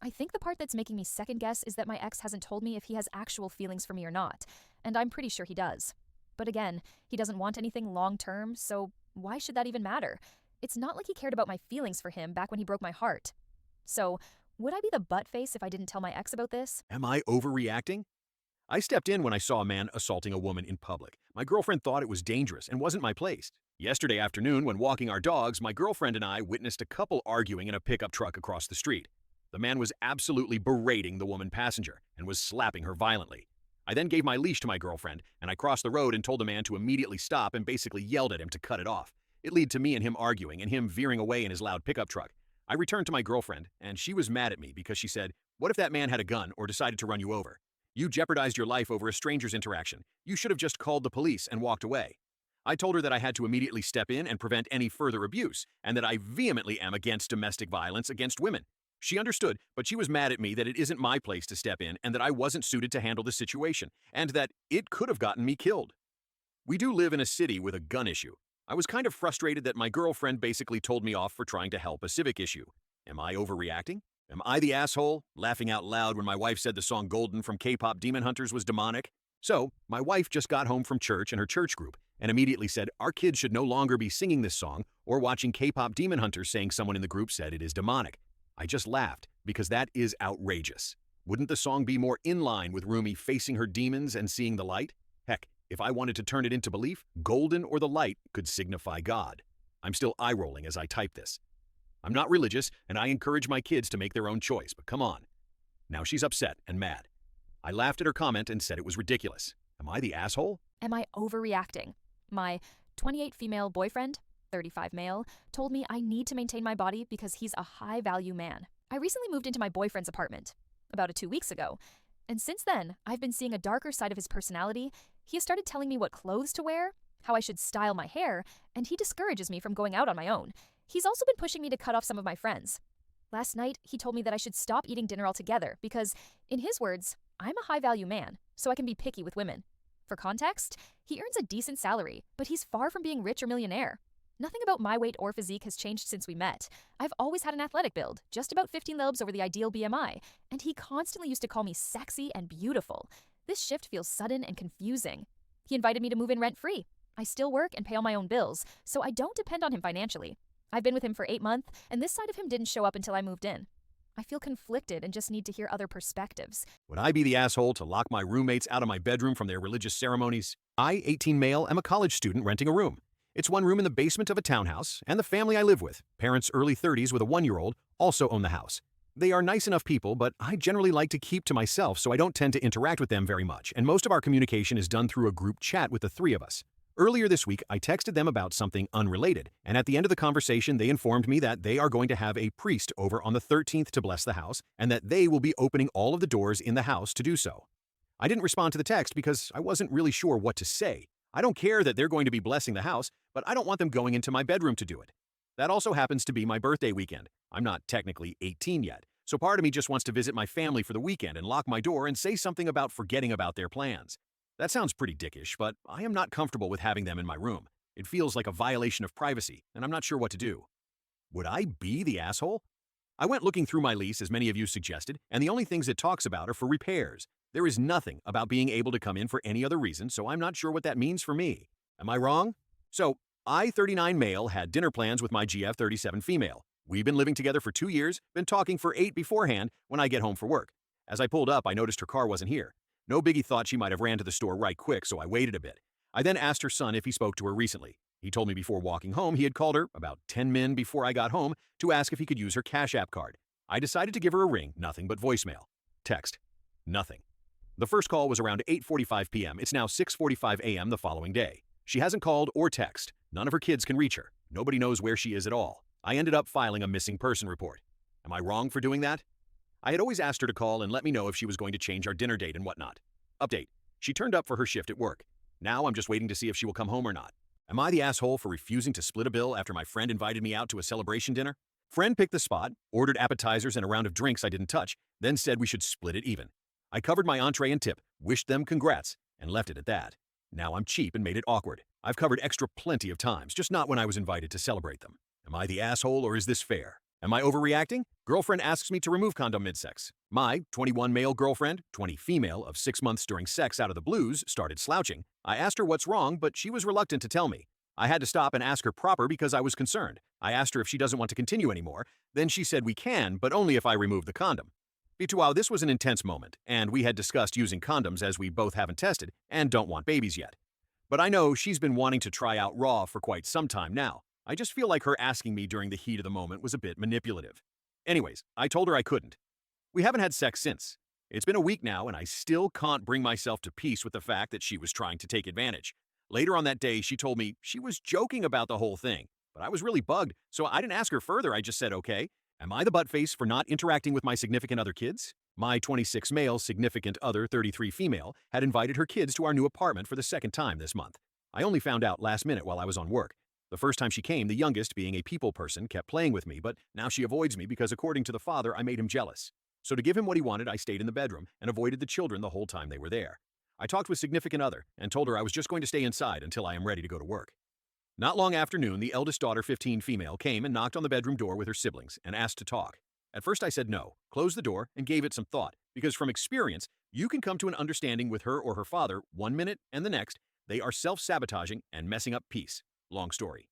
I think the part that's making me second guess is that my ex hasn't told me if he has actual feelings for me or not, and I'm pretty sure he does. But again, he doesn't want anything long-term, so why should that even matter? It's not like he cared about my feelings for him back when he broke my heart. So, would I be the buttface if I didn't tell my ex about this? Am I overreacting? I stepped in when I saw a man assaulting a woman in public. My girlfriend thought it was dangerous and wasn't my place. Yesterday afternoon, when walking our dogs, my girlfriend and I witnessed a couple arguing in a pickup truck across the street. The man was absolutely berating the woman passenger and was slapping her violently. I then gave my leash to my girlfriend, and I crossed the road and told the man to immediately stop and basically yelled at him to cut it off. It led to me and him arguing and him veering away in his loud pickup truck. I returned to my girlfriend, and she was mad at me because she said, "What if that man had a gun or decided to run you over? You jeopardized your life over a stranger's interaction. You should have just called the police and walked away." I told her that I had to immediately step in and prevent any further abuse, and that I vehemently am against domestic violence against women. She understood, but she was mad at me that it isn't my place to step in and that I wasn't suited to handle the situation, and that it could have gotten me killed. We do live in a city with a gun issue. I was kind of frustrated that my girlfriend basically told me off for trying to help a civic issue. Am I overreacting? Am I the asshole, laughing out loud when my wife said the song Golden from K-pop Demon Hunters was demonic? So, my wife just got home from church and her church group and immediately said our kids should no longer be singing this song or watching K-pop Demon Hunters, saying someone in the group said it is demonic. I just laughed because that is outrageous. Wouldn't the song be more in line with Rumi facing her demons and seeing the light? Heck, if I wanted to turn it into belief, golden or the light could signify God. I'm still eye-rolling as I type this. I'm not religious, and I encourage my kids to make their own choice, but come on. Now she's upset and mad. I laughed at her comment and said it was ridiculous. Am I the asshole? Am I overreacting? My 28 female boyfriend, 35 male, told me I need to maintain my body because he's a high-value man. I recently moved into my boyfriend's apartment, about 2 weeks ago, and since then, I've been seeing a darker side of his personality. He has started telling me what clothes to wear, how I should style my hair, and he discourages me from going out on my own. He's also been pushing me to cut off some of my friends. Last night, he told me that I should stop eating dinner altogether because, in his words, I'm a high-value man, so I can be picky with women. For context, he earns a decent salary, but he's far from being rich or millionaire. Nothing about my weight or physique has changed since we met. I've always had an athletic build, just about 15 lobes over the ideal BMI, and he constantly used to call me sexy and beautiful. This shift feels sudden and confusing. He invited me to move in rent-free. I still work and pay all my own bills, so I don't depend on him financially. I've been with him for 8 months, and this side of him didn't show up until I moved in. I feel conflicted and just need to hear other perspectives. Would I be the asshole to lock my roommates out of my bedroom from their religious ceremonies? I, 18 male, am a college student renting a room. It's one room in the basement of a townhouse, and the family I live with, parents early 30s with a 1-year-old, also own the house. They are nice enough people, but I generally like to keep to myself, so I don't tend to interact with them very much, and most of our communication is done through a group chat with the 3 of us. Earlier this week, I texted them about something unrelated, and at the end of the conversation, they informed me that they are going to have a priest over on the 13th to bless the house, and that they will be opening all of the doors in the house to do so. I didn't respond to the text because I wasn't really sure what to say. I don't care that they're going to be blessing the house, but I don't want them going into my bedroom to do it. That also happens to be my birthday weekend. I'm not technically 18 yet, so part of me just wants to visit my family for the weekend and lock my door and say something about forgetting about their plans. That sounds pretty dickish, but I am not comfortable with having them in my room. It feels like a violation of privacy, and I'm not sure what to do. Would I be the asshole? I went looking through my lease, as many of you suggested, and the only things it talks about are for repairs. There is nothing about being able to come in for any other reason, so I'm not sure what that means for me. Am I wrong? So, I, 39 male, had dinner plans with my GF, 37 female. We've been living together for 2 years, been talking for 8 beforehand when I get home for work. As I pulled up, I noticed her car wasn't here. No biggie, thought she might have ran to the store right quick, so I waited a bit. I then asked her son if he spoke to her recently. He told me before walking home he had called her about 10 min before I got home to ask if he could use her Cash App card. I decided to give her a ring, nothing but voicemail. Text, nothing. The first call was around 8:45 p.m. It's now 6:45 a.m. the following day. She hasn't called or texted. None of her kids can reach her. Nobody knows where she is at all. I ended up filing a missing person report. Am I wrong for doing that? I had always asked her to call and let me know if she was going to change our dinner date and whatnot. Update. She turned up for her shift at work. Now I'm just waiting to see if she will come home or not. Am I the asshole for refusing to split a bill after my friend invited me out to a celebration dinner? Friend picked the spot, ordered appetizers and a round of drinks I didn't touch, then said we should split it even. I covered my entree and tip, wished them congrats, and left it at that. Now I'm cheap and made it awkward. I've covered extra plenty of times, just not when I was invited to celebrate them. Am I the asshole or is this fair? Am I overreacting? Girlfriend asks me to remove condom mid-sex. My 21 male girlfriend, 20 female of 6 months during sex out of the blues, started slouching. I asked her what's wrong, but she was reluctant to tell me. I had to stop and ask her proper because I was concerned. I asked her if she doesn't want to continue anymore. Then she said we can, but only if I remove the condom. B2wow, this was an intense moment, and we had discussed using condoms as we both haven't tested and don't want babies yet. But I know she's been wanting to try out raw for quite some time now. I just feel like her asking me during the heat of the moment was a bit manipulative. Anyways, I told her I couldn't. We haven't had sex since. It's been a week now, and I still can't bring myself to peace with the fact that she was trying to take advantage. Later on that day, she told me she was joking about the whole thing, but I was really bugged, so I didn't ask her further. I just said, okay. Am I the buttface for not interacting with my significant other kids? My 26 male significant other 33 female had invited her kids to our new apartment for the second time this month. I only found out last minute while I was on work. The first time she came, the youngest, being a people person, kept playing with me, but now she avoids me because according to the father, I made him jealous. So to give him what he wanted, I stayed in the bedroom and avoided the children the whole time they were there. I talked with significant other and told her I was just going to stay inside until I am ready to go to work. Not long after noon, the eldest daughter, 15 female, came and knocked on the bedroom door with her siblings and asked to talk. At first I said no, closed the door, and gave it some thought, because from experience, you can come to an understanding with her or her father one minute and the next, they are self-sabotaging and messing up peace. Long story.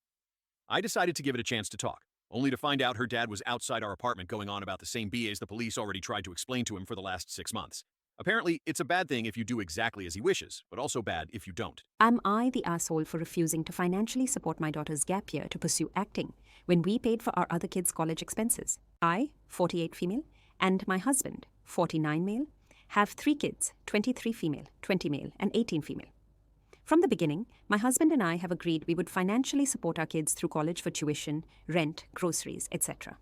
I decided to give it a chance to talk, only to find out her dad was outside our apartment going on about the same BAs the police already tried to explain to him for the last 6 months. Apparently, it's a bad thing if you do exactly as he wishes, but also bad if you don't. Am I the asshole for refusing to financially support my daughter's gap year to pursue acting when we paid for our other kids' college expenses? I, 48 female, and my husband, 49 male, have 3 kids, 23 female, 20 male, and 18 female. From the beginning, my husband and I have agreed we would financially support our kids through college for tuition, rent, groceries, etc.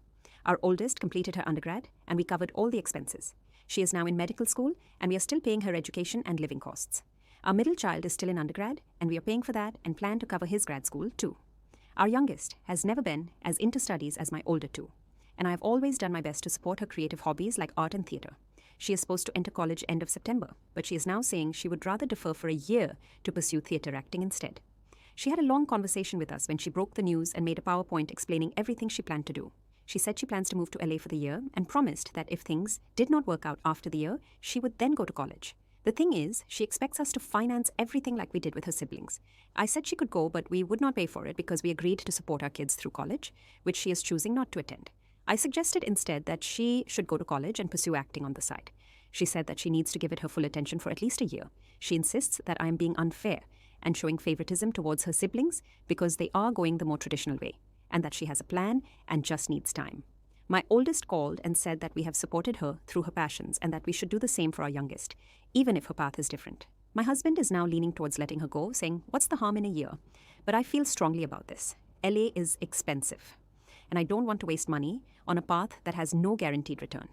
Our oldest completed her undergrad, and we covered all the expenses. She is now in medical school, and we are still paying her education and living costs. Our middle child is still in undergrad, and we are paying for that and plan to cover his grad school too. Our youngest has never been as into studies as my older two, and I have always done my best to support her creative hobbies like art and theatre. She is supposed to enter college end of September, but she is now saying she would rather defer for a year to pursue theatre acting instead. She had a long conversation with us when she broke the news and made a PowerPoint explaining everything she planned to do. She said she plans to move to LA for the year and promised that if things did not work out after the year, she would then go to college. The thing is, she expects us to finance everything like we did with her siblings. I said she could go, but we would not pay for it because we agreed to support our kids through college, which she is choosing not to attend. I suggested instead that she should go to college and pursue acting on the side. She said that she needs to give it her full attention for at least a year. She insists that I am being unfair and showing favoritism towards her siblings because they are going the more traditional way, and that she has a plan and just needs time. My oldest called and said that we have supported her through her passions and that we should do the same for our youngest, even if her path is different. My husband is now leaning towards letting her go, saying, "What's the harm in a year?" But I feel strongly about this. LA is expensive, and I don't want to waste money on a path that has no guaranteed return.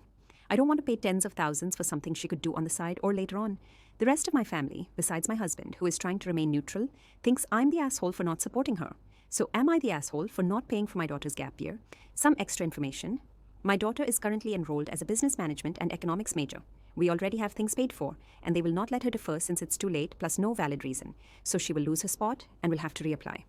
I don't want to pay tens of thousands for something she could do on the side or later on. The rest of my family, besides my husband, who is trying to remain neutral, thinks I'm the asshole for not supporting her. So am I the asshole for not paying for my daughter's gap year? Some extra information. My daughter is currently enrolled as a business management and economics major. We already have things paid for, and they will not let her defer since it's too late, plus no valid reason. So she will lose her spot and will have to reapply.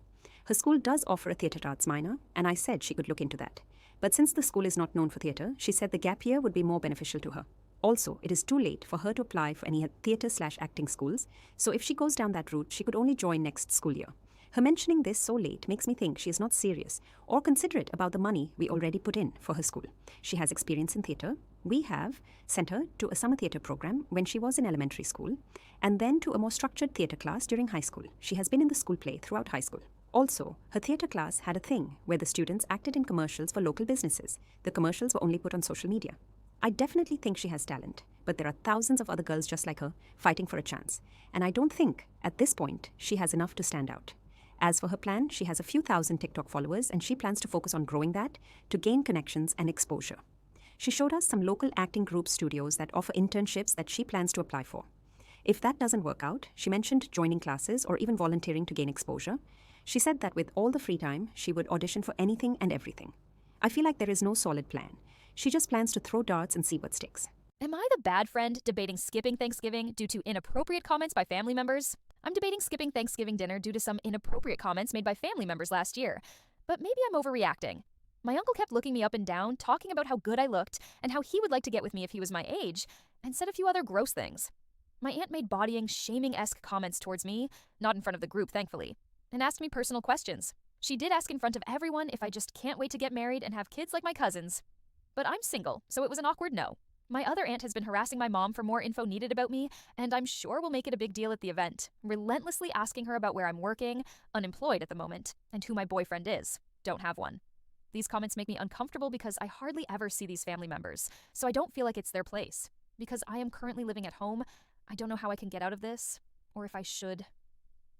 Her school does offer a theatre arts minor, and I said she could look into that. But since the school is not known for theatre, she said the gap year would be more beneficial to her. Also, it is too late for her to apply for any theatre/acting schools, so if she goes down that route, she could only join next school year. Her mentioning this so late makes me think she is not serious or considerate about the money we already put in for her school. She has experience in theatre. We have sent her to a summer theatre program when she was in elementary school, and then to a more structured theatre class during high school. She has been in the school play throughout high school. Also, her theatre class had a thing where the students acted in commercials for local businesses. The commercials were only put on social media. I definitely think she has talent, but there are thousands of other girls just like her fighting for a chance, and I don't think, at this point, she has enough to stand out. As for her plan, she has a few thousand TikTok followers, and she plans to focus on growing that to gain connections and exposure. She showed us some local acting group studios that offer internships that she plans to apply for. If that doesn't work out, she mentioned joining classes or even volunteering to gain exposure. She said that with all the free time, she would audition for anything and everything. I feel like there is no solid plan. She just plans to throw darts and see what sticks. Am I the bad friend debating skipping Thanksgiving due to inappropriate comments by family members? I'm debating skipping Thanksgiving dinner due to some inappropriate comments made by family members last year. But maybe I'm overreacting. My uncle kept looking me up and down, talking about how good I looked and how he would like to get with me if he was my age, and said a few other gross things. My aunt made bodying, shaming-esque comments towards me, not in front of the group, thankfully, and asked me personal questions. She did ask in front of everyone if I just can't wait to get married and have kids like my cousins. But I'm single, so it was an awkward no. My other aunt has been harassing my mom for more info needed about me, and I'm sure we'll make it a big deal at the event, relentlessly asking her about where I'm working, unemployed at the moment, and who my boyfriend is. Don't have one. These comments make me uncomfortable because I hardly ever see these family members, so I don't feel like it's their place. Because I am currently living at home, I don't know how I can get out of this, or if I should.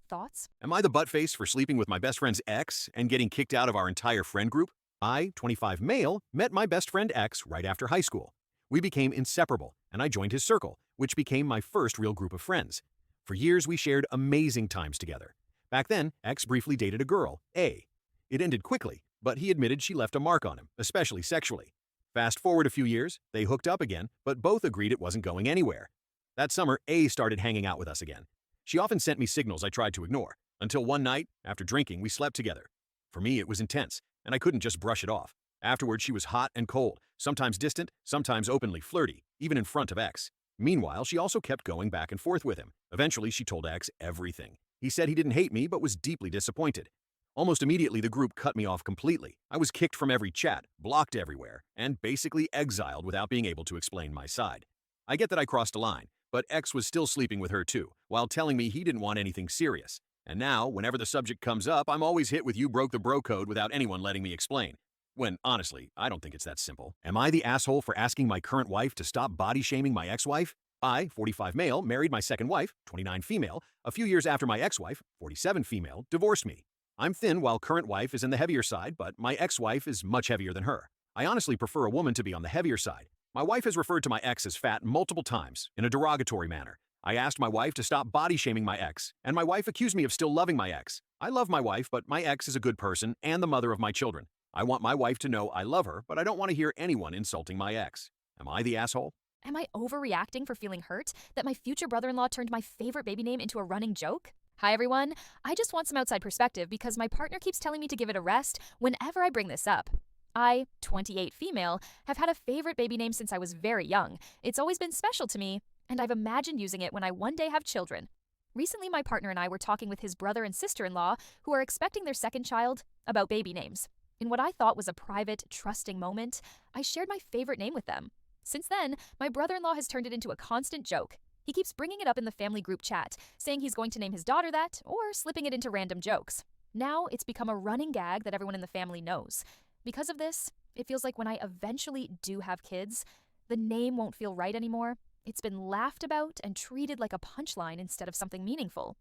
Thoughts? Am I the buttface for sleeping with my best friend's ex and getting kicked out of our entire friend group? I, 25 male, met my best friend X right after high school. We became inseparable, and I joined his circle, which became my first real group of friends. For years, we shared amazing times together. Back then, X briefly dated a girl, A. It ended quickly, but he admitted she left a mark on him, especially sexually. Fast forward a few years, they hooked up again, but both agreed it wasn't going anywhere. That summer, A started hanging out with us again. She often sent me signals I tried to ignore, until one night, after drinking, we slept together. For me, it was intense, and I couldn't just brush it off. Afterwards, she was hot and cold, sometimes distant, sometimes openly flirty, even in front of X. Meanwhile, she also kept going back and forth with him. Eventually, she told X everything. He said he didn't hate me, but was deeply disappointed. Almost immediately, the group cut me off completely. I was kicked from every chat, blocked everywhere, and basically exiled without being able to explain my side. I get that I crossed a line, but X was still sleeping with her too, while telling me he didn't want anything serious. And now, whenever the subject comes up, I'm always hit with "you broke the bro code" without anyone letting me explain. When, honestly, I don't think it's that simple. Am I the asshole for asking my current wife to stop body shaming my ex-wife? I, 45 male, married my second wife, 29 female, a few years after my ex-wife, 47 female, divorced me. I'm thin while current wife is in the heavier side, but my ex-wife is much heavier than her. I honestly prefer a woman to be on the heavier side. My wife has referred to my ex as fat multiple times, in a derogatory manner. I asked my wife to stop body shaming my ex, and my wife accused me of still loving my ex. I love my wife, but my ex is a good person and the mother of my children. I want my wife to know I love her, but I don't want to hear anyone insulting my ex. Am I the asshole? Am I overreacting for feeling hurt that my future brother-in-law turned my favorite baby name into a running joke? Hi everyone, I just want some outside perspective because my partner keeps telling me to give it a rest whenever I bring this up. I, 28 female, have had a favorite baby name since I was very young. It's always been special to me, and I've imagined using it when I one day have children. Recently, my partner and I were talking with his brother and sister-in-law, who are expecting their second child, about baby names. In what I thought was a private, trusting moment, I shared my favorite name with them. Since then, my brother-in-law has turned it into a constant joke. He keeps bringing it up in the family group chat, saying he's going to name his daughter that, or slipping it into random jokes. Now, it's become a running gag that everyone in the family knows. Because of this, it feels like when I eventually do have kids, the name won't feel right anymore. It's been laughed about and treated like a punchline instead of something meaningful.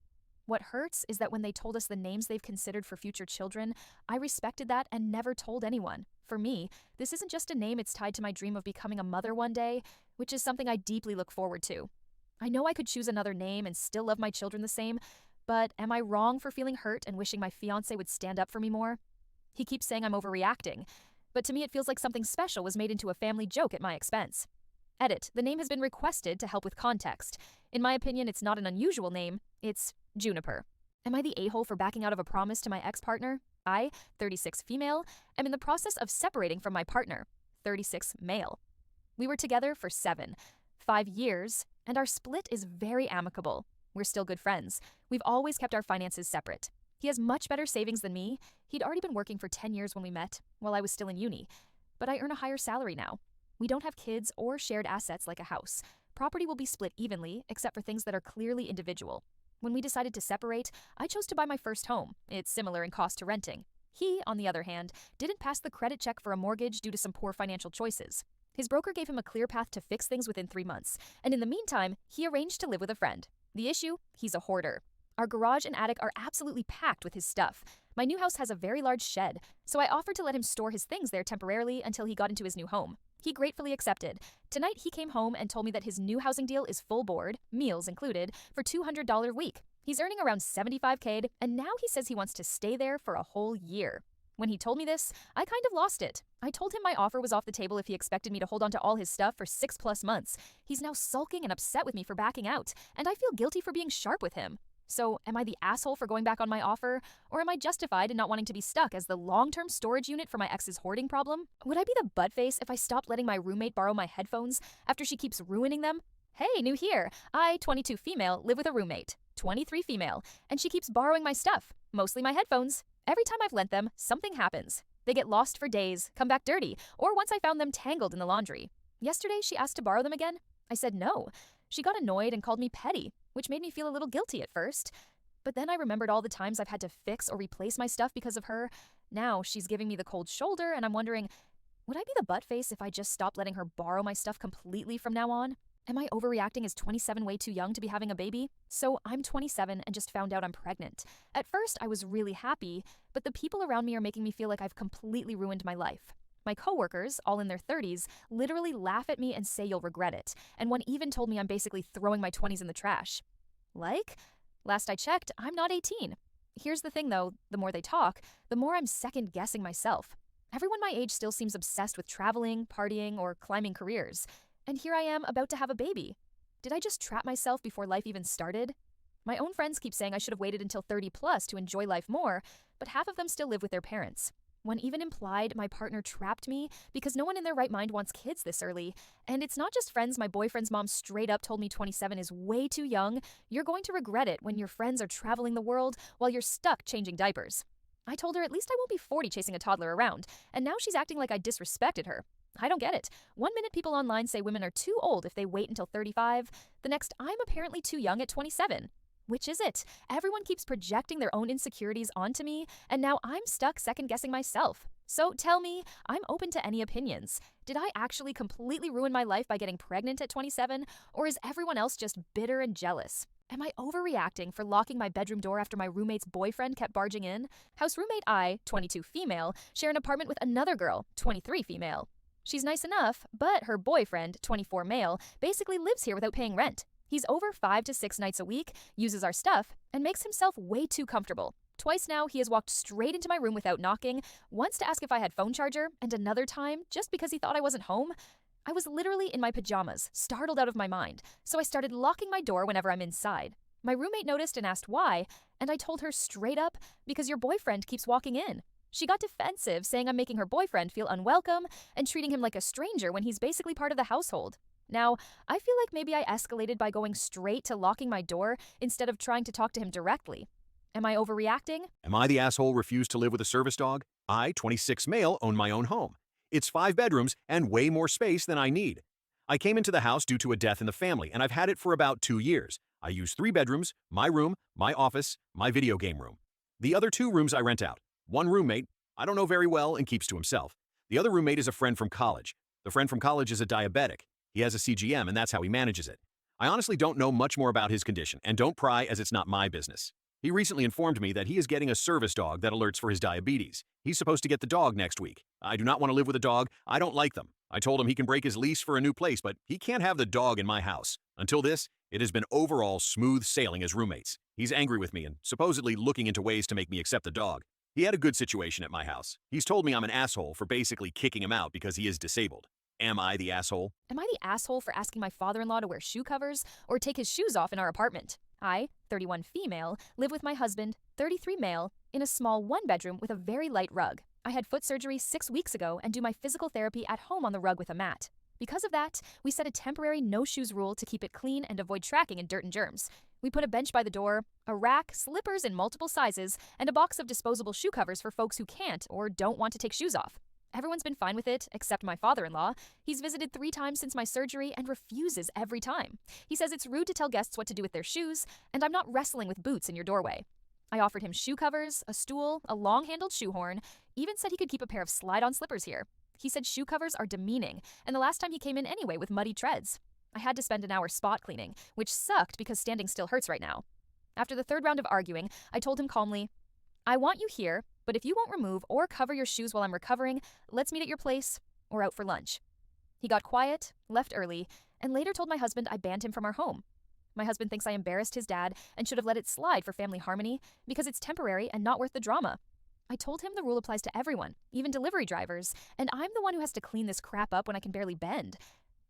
What hurts is that when they told us the names they've considered for future children, I respected that and never told anyone. For me, this isn't just a name, it's tied to my dream of becoming a mother one day, which is something I deeply look forward to. I know I could choose another name and still love my children the same, but am I wrong for feeling hurt and wishing my fiancé would stand up for me more? He keeps saying I'm overreacting, but to me it feels like something special was made into a family joke at my expense. Edit, the name has been requested to help with context. In my opinion, it's not an unusual name, it's Juniper. Am I the a-hole for backing out of a promise to my ex-partner? I, 36 female, am in the process of separating from my partner, 36 male. We were together for 5 years, and our split is very amicable. We're still good friends. We've always kept our finances separate. He has much better savings than me. He'd already been working for 10 years when we met, while I was still in uni. But I earn a higher salary now. We don't have kids or shared assets like a house. Property will be split evenly, except for things that are clearly individual. When we decided to separate, I chose to buy my first home. It's similar in cost to renting. He, on the other hand, didn't pass the credit check for a mortgage due to some poor financial choices. His broker gave him a clear path to fix things within 3 months, and in the meantime, he arranged to live with a friend. The issue? He's a hoarder. Our garage and attic are absolutely packed with his stuff. My new house has a very large shed, so I offered to let him store his things there temporarily until he got into his new home. He gratefully accepted. Tonight he came home and told me that his new housing deal is full board, meals included, for $200 a week. He's earning around $75K, and now he says he wants to stay there for a whole year. When he told me this, I kind of lost it. I told him my offer was off the table if he expected me to hold on to all his stuff for 6+ months. He's now sulking and upset with me for backing out, and I feel guilty for being sharp with him. So, am I the asshole for going back on my offer? Or am I justified in not wanting to be stuck as the long-term storage unit for my ex's hoarding problem? Would I be the buttface if I stopped letting my roommate borrow my headphones after she keeps ruining them? Hey, new here. I, 22 female, live with a roommate, 23 female, and she keeps borrowing my stuff, mostly my headphones. Every time I've lent them, something happens. They get lost for days, come back dirty, or once I found them tangled in the laundry. Yesterday, she asked to borrow them again. I said no. She got annoyed and called me petty, which made me feel a little guilty at first. But then I remembered all the times I've had to fix or replace my stuff because of her. Now she's giving me the cold shoulder, and I'm wondering, would I be the buttface if I just stopped letting her borrow my stuff completely from now on? Am I overreacting? Is 27 way too young to be having a baby? So I'm 27 and just found out I'm pregnant. At first, I was really happy, but the people around me are making me feel like I've completely ruined my life. My coworkers, all in their 30s, literally laugh at me and say you'll regret it, and one even told me I'm basically throwing my 20s in the trash. Like? Last I checked, I'm not 18. Here's the thing though, the more they talk, the more I'm second-guessing myself. Everyone my age still seems obsessed with traveling, partying, or climbing careers. And here I am about to have a baby. Did I just trap myself before life even started? My own friends keep saying I should have waited until 30 plus to enjoy life more, but half of them still live with their parents. One even implied my partner trapped me because no one in their right mind wants kids this early. And it's not just friends, my boyfriend's mom straight up told me 27 is way too young. You're going to regret it when your friends are traveling the world while you're stuck changing diapers. I told her at least I won't be 40 chasing a toddler around, and now she's acting like I disrespected her. I don't get it. One minute people online say women are too old if they wait until 35, the next I'm apparently too young at 27. Which is it? Everyone keeps projecting their own insecurities onto me, and now I'm stuck second-guessing myself. So tell me, I'm open to any opinions. Did I actually completely ruin my life by getting pregnant at 27, or is everyone else just bitter and jealous? Am I overreacting for locking my bedroom door after my roommate's boyfriend kept barging in? House roommate I, 22 female, share an apartment with another girl, 23 female. She's nice enough, but her boyfriend, 24 male, basically lives here without paying rent. He's over 5 to 6 nights a week, uses our stuff, and makes himself way too comfortable. Twice now, he has walked straight into my room without knocking, once to ask if I had phone charger, and another time just because he thought I wasn't home. I was literally in my pajamas, startled out of my mind, so I started locking my door whenever I'm inside. My roommate noticed and asked why, and I told her straight up, because your boyfriend keeps walking in. She got defensive, saying I'm making her boyfriend feel unwelcome and treating him like a stranger when he's basically part of the household. Now, I feel like maybe I escalated by going straight to locking my door instead of trying to talk to him directly. Am I overreacting? Am I the asshole refused to live with a service dog? I, 26 male, own my own home. It's 5 bedrooms and way more space than I need. I came into the house due to a death in the family, and I've had it for about 2 years. I use 3 bedrooms, my room, my office, my video game room. The other 2 rooms I rent out. One roommate, I don't know very well and keeps to himself. The other roommate is a friend from college. The friend from college is a diabetic. He has a CGM, and that's how he manages it. I honestly don't know much more about his condition, and don't pry as it's not my business. He recently informed me that he is getting a service dog that alerts for his diabetes. He's supposed to get the dog next week. I do not want to live with a dog. I don't like them. I told him he can break his lease for a new place, but he can't have the dog in my house. Until this, it has been overall smooth sailing as roommates. He's angry with me and supposedly looking into ways to make me accept the dog. He had a good situation at my house. He's told me I'm an asshole for basically kicking him out because he is disabled. Am I the asshole? Am I the asshole for asking my father-in-law to wear shoe covers or take his shoes off in our apartment? I, 31 female, live with my husband, 33 male, in a small 1-bedroom with a very light rug. I had foot surgery 6 weeks ago and do my physical therapy at home on the rug with a mat. Because of that, we set a temporary no-shoes rule to keep it clean and avoid tracking in dirt and germs. We put a bench by the door, a rack, slippers in multiple sizes, and a box of disposable shoe covers for folks who can't or don't want to take shoes off. Everyone's been fine with it, except my father-in-law. He's visited 3 times since my surgery and refuses every time. He says it's rude to tell guests what to do with their shoes, and I'm not wrestling with boots in your doorway. I offered him shoe covers, a stool, a long-handled shoehorn, even said he could keep a pair of slide-on slippers here. He said shoe covers are demeaning, and the last time he came in anyway with muddy treads. I had to spend an hour spot cleaning, which sucked because standing still hurts right now. After the 3rd round of arguing, I told him calmly, I want you here, but if you won't remove or cover your shoes while I'm recovering, let's meet at your place or out for lunch. He got quiet, left early, and later told my husband I banned him from our home. My husband thinks I embarrassed his dad and should have let it slide for family harmony because it's temporary and not worth the drama. I told him the rule applies to everyone, even delivery drivers, and I'm the one who has to clean this crap up when I can barely bend.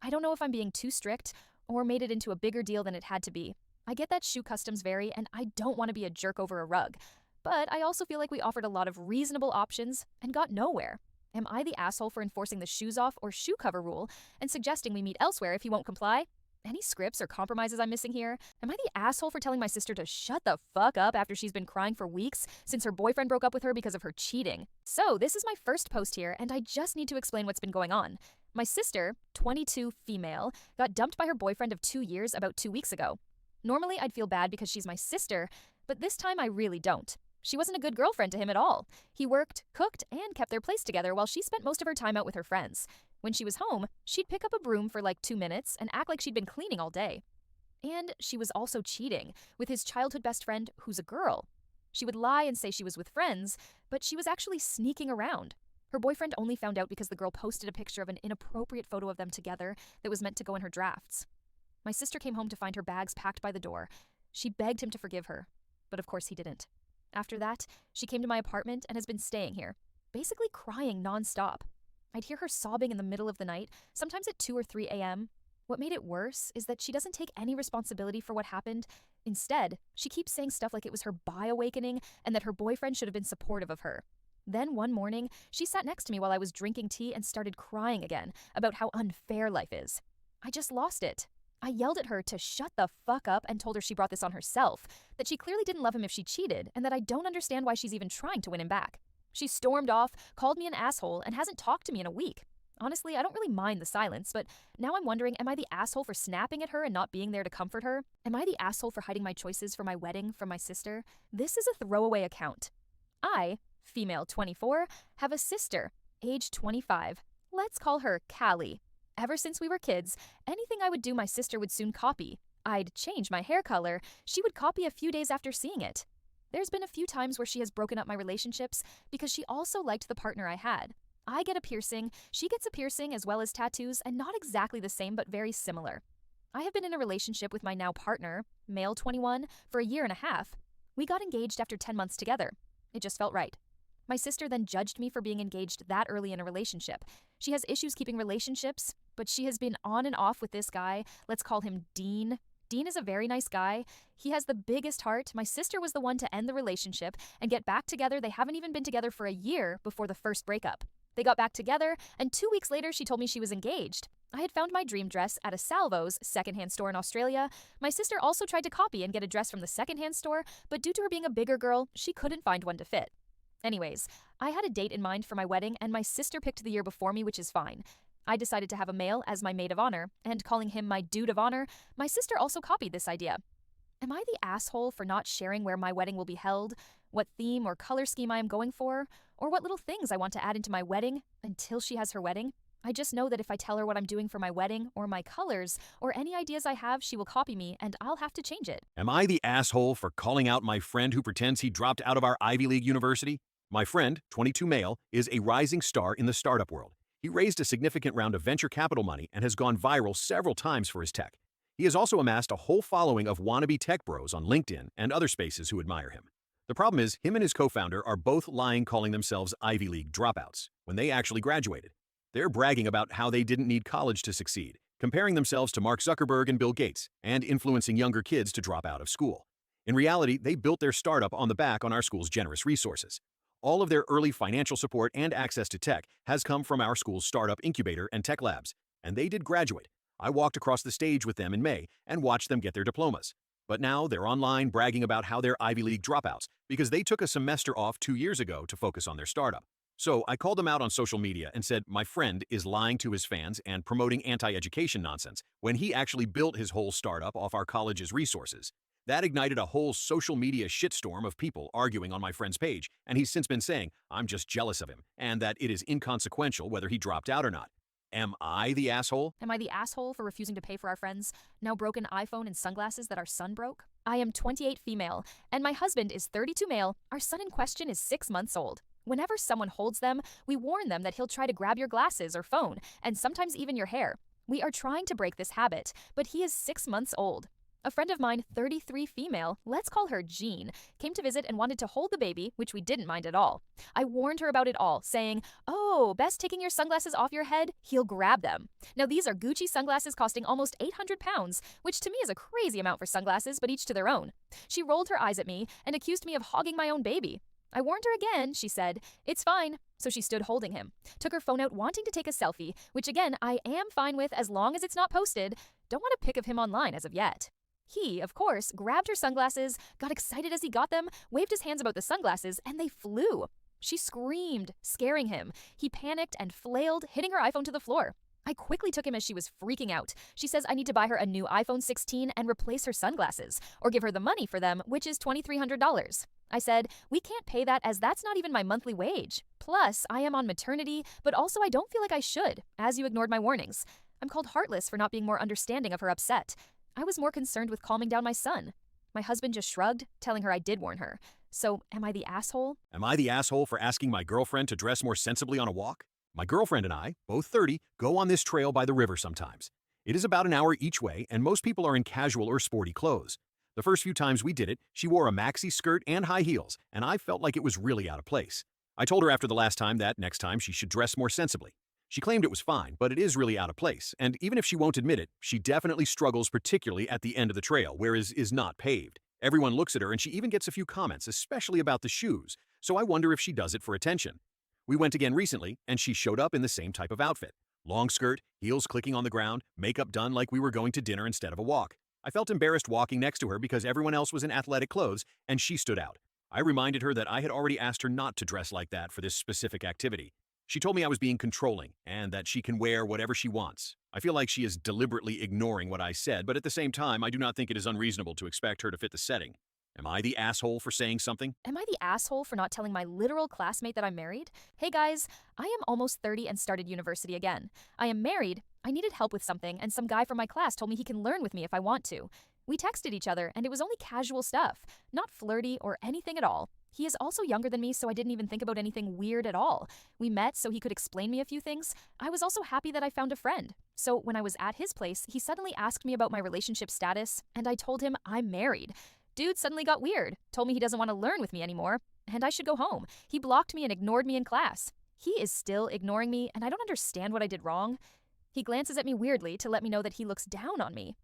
I don't know if I'm being too strict or made it into a bigger deal than it had to be. I get that shoe customs vary, and I don't want to be a jerk over a rug. But I also feel like we offered a lot of reasonable options and got nowhere. Am I the asshole for enforcing the shoes off or shoe cover rule and suggesting we meet elsewhere if he won't comply? Any scripts or compromises I'm missing here? Am I the asshole for telling my sister to shut the fuck up after she's been crying for weeks since her boyfriend broke up with her because of her cheating? So this is my first post here, and I just need to explain what's been going on. My sister, 22 female, got dumped by her boyfriend of 2 years about 2 weeks ago. Normally I'd feel bad because she's my sister, but this time I really don't. She wasn't a good girlfriend to him at all. He worked, cooked, and kept their place together while she spent most of her time out with her friends. When she was home, she'd pick up a broom for like 2 minutes and act like she'd been cleaning all day. And she was also cheating with his childhood best friend, who's a girl. She would lie and say she was with friends, but she was actually sneaking around. Her boyfriend only found out because the girl posted a picture of an inappropriate photo of them together that was meant to go in her drafts. My sister came home to find her bags packed by the door. She begged him to forgive her, but of course he didn't. After that, she came to my apartment and has been staying here, basically crying nonstop. I'd hear her sobbing in the middle of the night, sometimes at 2 or 3 a.m. What made it worse is that she doesn't take any responsibility for what happened. Instead, she keeps saying stuff like it was her bi-awakening and that her boyfriend should have been supportive of her. Then one morning, she sat next to me while I was drinking tea and started crying again about how unfair life is. I just lost it. I yelled at her to shut the fuck up and told her she brought this on herself, that she clearly didn't love him if she cheated, and that I don't understand why she's even trying to win him back. She stormed off, called me an asshole, and hasn't talked to me in a week. Honestly, I don't really mind the silence, but now I'm wondering, am I the asshole for snapping at her and not being there to comfort her? Am I the asshole for hiding my choices for my wedding from my sister? This is a throwaway account. I, female 24, have a sister, age 25. Let's call her Callie. Ever since we were kids, anything I would do my sister would soon copy. I'd change my hair color, she would copy a few days after seeing it. There's been a few times where she has broken up my relationships because she also liked the partner I had. I get a piercing, she gets a piercing as well as tattoos, and not exactly the same but very similar. I have been in a relationship with my now partner, male 21, for a year and a half. We got engaged after 10 months together. It just felt right. My sister then judged me for being engaged that early in a relationship. She has issues keeping relationships, but she has been on and off with this guy. Let's call him Dean. Dean is a very nice guy. He has the biggest heart. My sister was the one to end the relationship and get back together. They haven't even been together for a year before the first breakup. They got back together, and 2 weeks later, she told me she was engaged. I had found my dream dress at a Salvo's secondhand store in Australia. My sister also tried to copy and get a dress from the secondhand store, but due to her being a bigger girl, she couldn't find one to fit. Anyways, I had a date in mind for my wedding, and my sister picked the year before me, which is fine. I decided to have a male as my maid of honor, and calling him my dude of honor, my sister also copied this idea. Am I the asshole for not sharing where my wedding will be held, what theme or color scheme I am going for, or what little things I want to add into my wedding until she has her wedding? I just know that if I tell her what I'm doing for my wedding, or my colors, or any ideas I have, she will copy me, and I'll have to change it. Am I the asshole for calling out my friend who pretends he dropped out of our Ivy League university? My friend, 22 male, is a rising star in the startup world. He raised a significant round of venture capital money and has gone viral several times for his tech. He has also amassed a whole following of wannabe tech bros on LinkedIn and other spaces who admire him. The problem is, him and his co-founder are both lying, calling themselves Ivy League dropouts when they actually graduated. They're bragging about how they didn't need college to succeed, comparing themselves to Mark Zuckerberg and Bill Gates, and influencing younger kids to drop out of school. In reality, they built their startup on the back on our school's generous resources. All of their early financial support and access to tech has come from our school's startup incubator and tech labs, and they did graduate. I walked across the stage with them in May and watched them get their diplomas. But now they're online bragging about how they're Ivy League dropouts because they took a semester off 2 years ago to focus on their startup. So I called them out on social media and said my friend is lying to his fans and promoting anti-education nonsense when he actually built his whole startup off our college's resources. That ignited a whole social media shitstorm of people arguing on my friend's page, and he's since been saying I'm just jealous of him and that it is inconsequential whether he dropped out or not. Am I the asshole? Am I the asshole for refusing to pay for our friend's now broken iPhone and sunglasses that our son broke? I am 28 female, and my husband is 32 male. Our son in question is 6 months old. Whenever someone holds them, we warn them that he'll try to grab your glasses or phone, and sometimes even your hair. We are trying to break this habit, but he is 6 months old. A friend of mine, 33 female, let's call her Jean, came to visit and wanted to hold the baby, which we didn't mind at all. I warned her about it all, saying, "Oh, best taking your sunglasses off your head, he'll grab them." Now these are Gucci sunglasses costing almost 800 pounds, which to me is a crazy amount for sunglasses, but each to their own. She rolled her eyes at me and accused me of hogging my own baby. I warned her again, she said, "It's fine." So she stood holding him, took her phone out wanting to take a selfie, which again, I am fine with as long as it's not posted. Don't want a pic of him online as of yet. He, of course, grabbed her sunglasses, got excited as he got them, waved his hands about the sunglasses, and they flew. She screamed, scaring him. He panicked and flailed, hitting her iPhone to the floor. I quickly took him as she was freaking out. She says I need to buy her a new iPhone 16 and replace her sunglasses, or give her the money for them, which is $2,300. I said, we can't pay that as that's not even my monthly wage. Plus, I am on maternity, but also I don't feel like I should, as you ignored my warnings. I'm called heartless for not being more understanding of her upset. I was more concerned with calming down my son. My husband just shrugged, telling her I did warn her. So, am I the asshole? Am I the asshole for asking my girlfriend to dress more sensibly on a walk? My girlfriend and I, both 30, go on this trail by the river sometimes. It is about an hour each way, and most people are in casual or sporty clothes. The first few times we did it, she wore a maxi skirt and high heels, and I felt like it was really out of place. I told her after the last time that next time she should dress more sensibly. She claimed it was fine, but it is really out of place, and even if she won't admit it, she definitely struggles, particularly at the end of the trail, where is not paved. Everyone looks at her and she even gets a few comments, especially about the shoes, so I wonder if she does it for attention. We went again recently, and she showed up in the same type of outfit. Long skirt, heels clicking on the ground, makeup done like we were going to dinner instead of a walk. I felt embarrassed walking next to her because everyone else was in athletic clothes, and she stood out. I reminded her that I had already asked her not to dress like that for this specific activity. She told me I was being controlling and that she can wear whatever she wants. I feel like she is deliberately ignoring what I said, but at the same time, I do not think it is unreasonable to expect her to fit the setting. Am I the asshole for saying something? Am I the asshole for not telling my literal classmate that I'm married? Hey guys, I am almost 30 and started university again. I am married, I needed help with something, and some guy from my class told me he can learn with me if I want to. We texted each other, and it was only casual stuff, not flirty or anything at all. He is also younger than me, so I didn't even think about anything weird at all. We met so he could explain me a few things. I was also happy that I found a friend. So when I was at his place, he suddenly asked me about my relationship status, and I told him I'm married. Dude suddenly got weird, told me he doesn't want to learn with me anymore, and I should go home. He blocked me and ignored me in class. He is still ignoring me, and I don't understand what I did wrong. He glances at me weirdly to let me know that he looks down on me.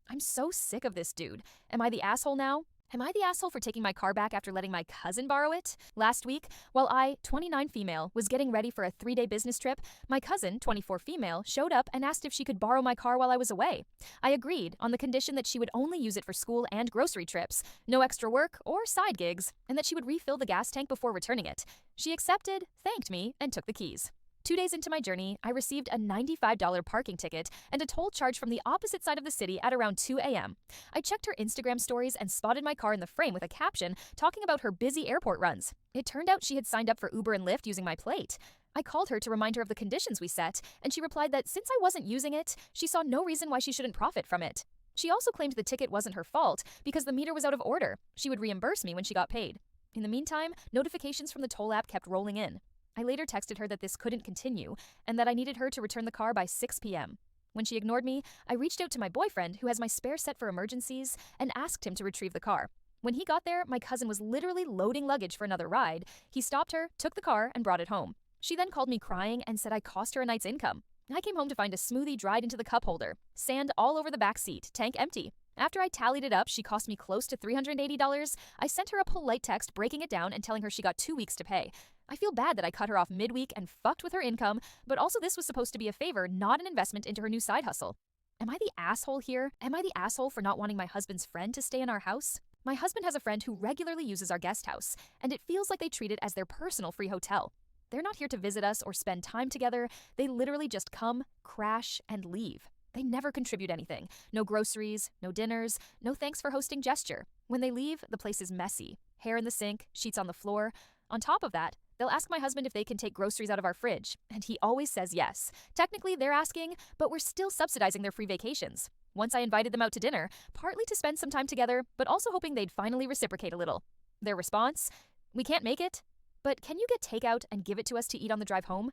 I'm so sick of this dude. Am I the asshole now? Am I the asshole for taking my car back after letting my cousin borrow it? Last week, while I, 29 female, was getting ready for a 3-day business trip, my cousin, 24 female, showed up and asked if she could borrow my car while I was away. I agreed on the condition that she would only use it for school and grocery trips, no extra work or side gigs, and that she would refill the gas tank before returning it. She accepted, thanked me, and took the keys. 2 days into my journey, I received a $95 parking ticket and a toll charge from the opposite side of the city at around 2 a.m. I checked her Instagram stories and spotted my car in the frame with a caption talking about her busy airport runs. It turned out she had signed up for Uber and Lyft using my plate. I called her to remind her of the conditions we set, and she replied that since I wasn't using it, she saw no reason why she shouldn't profit from it. She also claimed the ticket wasn't her fault because the meter was out of order. She would reimburse me when she got paid. In the meantime, notifications from the toll app kept rolling in. I later texted her that this couldn't continue and that I needed her to return the car by 6 p.m. When she ignored me, I reached out to my boyfriend, who has my spare set for emergencies, and asked him to retrieve the car. When he got there, my cousin was literally loading luggage for another ride. He stopped her, took the car, and brought it home. She then called me crying and said I cost her a night's income. I came home to find a smoothie dried into the cup holder, sand all over the back seat, tank empty. After I tallied it up, she cost me close to $380. I sent her a polite text breaking it down and telling her she got 2 weeks to pay. I feel bad that I cut her off midweek and fucked with her income, but also this was supposed to be a favor, not an investment into her new side hustle. Am I the asshole here? Am I the asshole for not wanting my husband's friend to stay in our house? My husband has a friend who regularly uses our guest house, and it feels like they treat it as their personal free hotel. They're not here to visit us or spend time together. They literally just come, crash, and leave. They never contribute anything. No groceries, no dinners, no thanks for hosting gesture. When they leave, the place is messy. Hair in the sink, sheets on the floor. On top of that, they'll ask my husband if they can take groceries out of our fridge, and he always says yes. Technically, they're asking, but we're still subsidizing their free vacations. Once I invited them out to dinner, partly to spend some time together, but also hoping they'd finally reciprocate a little. Their response? We can't make it, but can you get takeout and give it to us to eat on the drive home?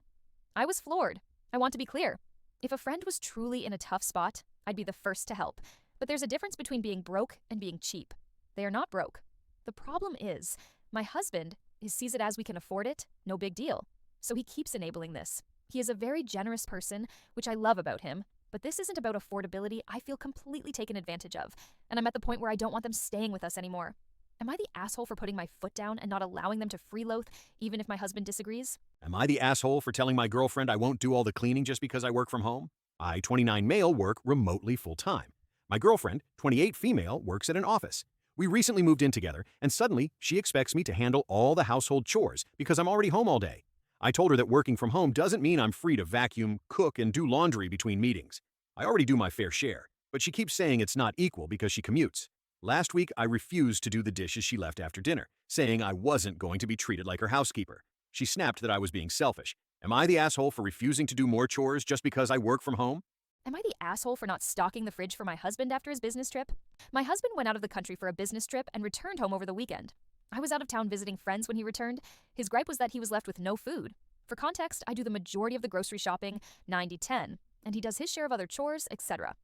I was floored. I want to be clear. If a friend was truly in a tough spot, I'd be the first to help. But there's a difference between being broke and being cheap. They are not broke. The problem is, my husband sees it as we can afford it, no big deal. So he keeps enabling this. He is a very generous person, which I love about him, but this isn't about affordability. I feel completely taken advantage of, and I'm at the point where I don't want them staying with us anymore. Am I the asshole for putting my foot down and not allowing them to freeload, even if my husband disagrees? Am I the asshole for telling my girlfriend I won't do all the cleaning just because I work from home? I, 29 male, work remotely full-time. My girlfriend, 28 female, works at an office. We recently moved in together, and suddenly she expects me to handle all the household chores because I'm already home all day. I told her that working from home doesn't mean I'm free to vacuum, cook, and do laundry between meetings. I already do my fair share, but she keeps saying it's not equal because she commutes. Last week, I refused to do the dishes she left after dinner, saying I wasn't going to be treated like her housekeeper. She snapped that I was being selfish. Am I the asshole for refusing to do more chores just because I work from home? Am I the asshole for not stocking the fridge for my husband after his business trip? My husband went out of the country for a business trip and returned home over the weekend. I was out of town visiting friends when he returned. His gripe was that he was left with no food. For context, I do the majority of the grocery shopping, 90-10, and he does his share of other chores, etc.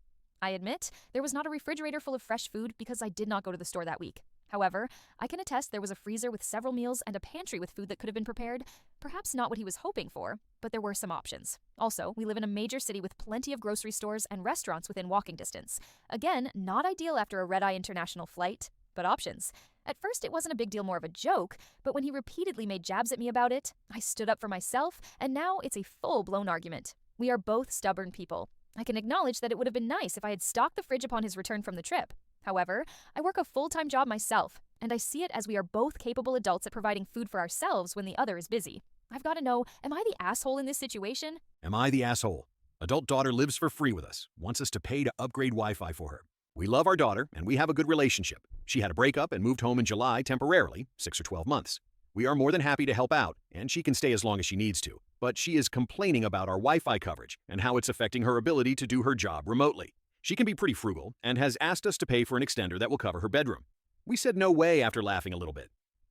I admit, there was not a refrigerator full of fresh food because I did not go to the store that week. However, I can attest there was a freezer with several meals and a pantry with food that could have been prepared. Perhaps not what he was hoping for, but there were some options. Also, we live in a major city with plenty of grocery stores and restaurants within walking distance. Again, not ideal after a red-eye international flight, but options. At first, it wasn't a big deal, more of a joke, but when he repeatedly made jabs at me about it, I stood up for myself, and now it's a full-blown argument. We are both stubborn people. I can acknowledge that it would have been nice if I had stocked the fridge upon his return from the trip. However, I work a full-time job myself, and I see it as we are both capable adults at providing food for ourselves when the other is busy. I've got to know, am I the asshole in this situation? Am I the asshole? Adult daughter lives for free with us, wants us to pay to upgrade Wi-Fi for her. We love our daughter, and we have a good relationship. She had a breakup and moved home in July temporarily, 6 or 12 months. We are more than happy to help out, and she can stay as long as she needs to. But she is complaining about our Wi-Fi coverage and how it's affecting her ability to do her job remotely. She can be pretty frugal and has asked us to pay for an extender that will cover her bedroom. We said no way after laughing a little bit.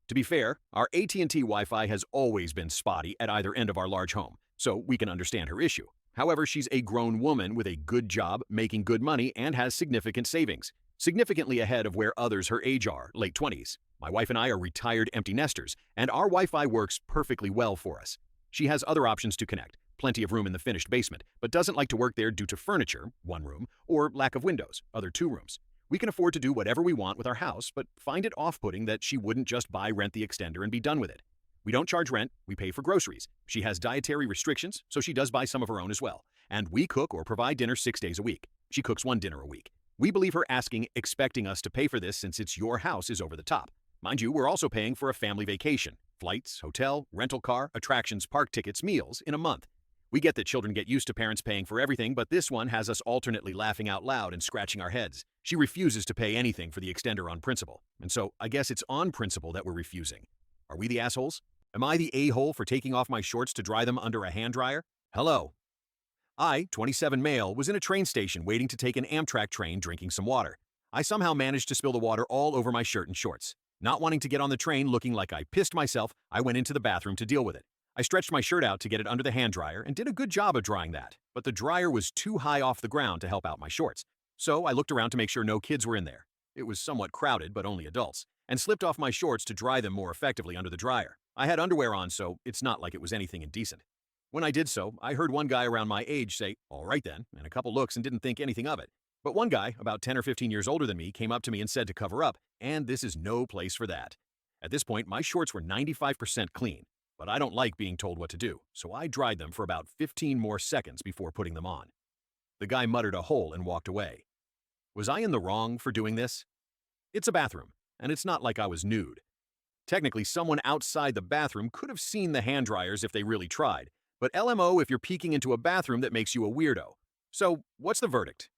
To be fair, our AT&T Wi-Fi has always been spotty at either end of our large home, so we can understand her issue. However, she's a grown woman with a good job, making good money, and has significant savings, significantly ahead of where others her age are, late 20s. My wife and I are retired empty nesters, and our Wi-Fi works perfectly well for us. She has other options to connect, plenty of room in the finished basement, but doesn't like to work there due to furniture, one room, or lack of windows, other two rooms. We can afford to do whatever we want with our house, but find it off-putting that she wouldn't just rent the extender and be done with it. We don't charge rent, we pay for groceries. She has dietary restrictions, so she does buy some of her own as well. And we cook or provide dinner 6 days a week. She cooks one dinner a week. We believe her expecting us to pay for this since it's your house is over the top. Mind you, we're also paying for a family vacation, flights, hotel, rental car, attractions, park tickets, meals in a month. We get that children get used to parents paying for everything, but this one has us alternately laughing out loud and scratching our heads. She refuses to pay anything for the extender on principle, and so I guess it's on principle that we're refusing. Are we the assholes? Am I the a-hole for taking off my shorts to dry them under a hand dryer? Hello. I, 27 male, was in a train station waiting to take an Amtrak train drinking some water. I somehow managed to spill the water all over my shirt and shorts. Not wanting to get on the train looking like I pissed myself, I went into the bathroom to deal with it. I stretched my shirt out to get it under the hand dryer and did a good job of drying that, but the dryer was too high off the ground to help out my shorts. So I looked around to make sure no kids were in there. It was somewhat crowded, but only adults, and slipped off my shorts to dry them more effectively under the dryer. I had underwear on, so it's not like it was anything indecent. When I did so, I heard one guy around my age say, "All right then," and a couple looks and didn't think anything of it. But one guy, about 10 or 15 years older than me, came up to me and said to cover up, and this is no place for that. At this point, my shorts were 95% clean, but I don't like being told what to do, so I dried them for about 15 more seconds before putting them on. The guy muttered a hole and walked away. Was I in the wrong for doing this? It's a bathroom, and it's not like I was nude. Technically, someone outside the bathroom could have seen the hand dryers if they really tried, but LMO if you're peeking into a bathroom that makes you a weirdo. So, what's the verdict?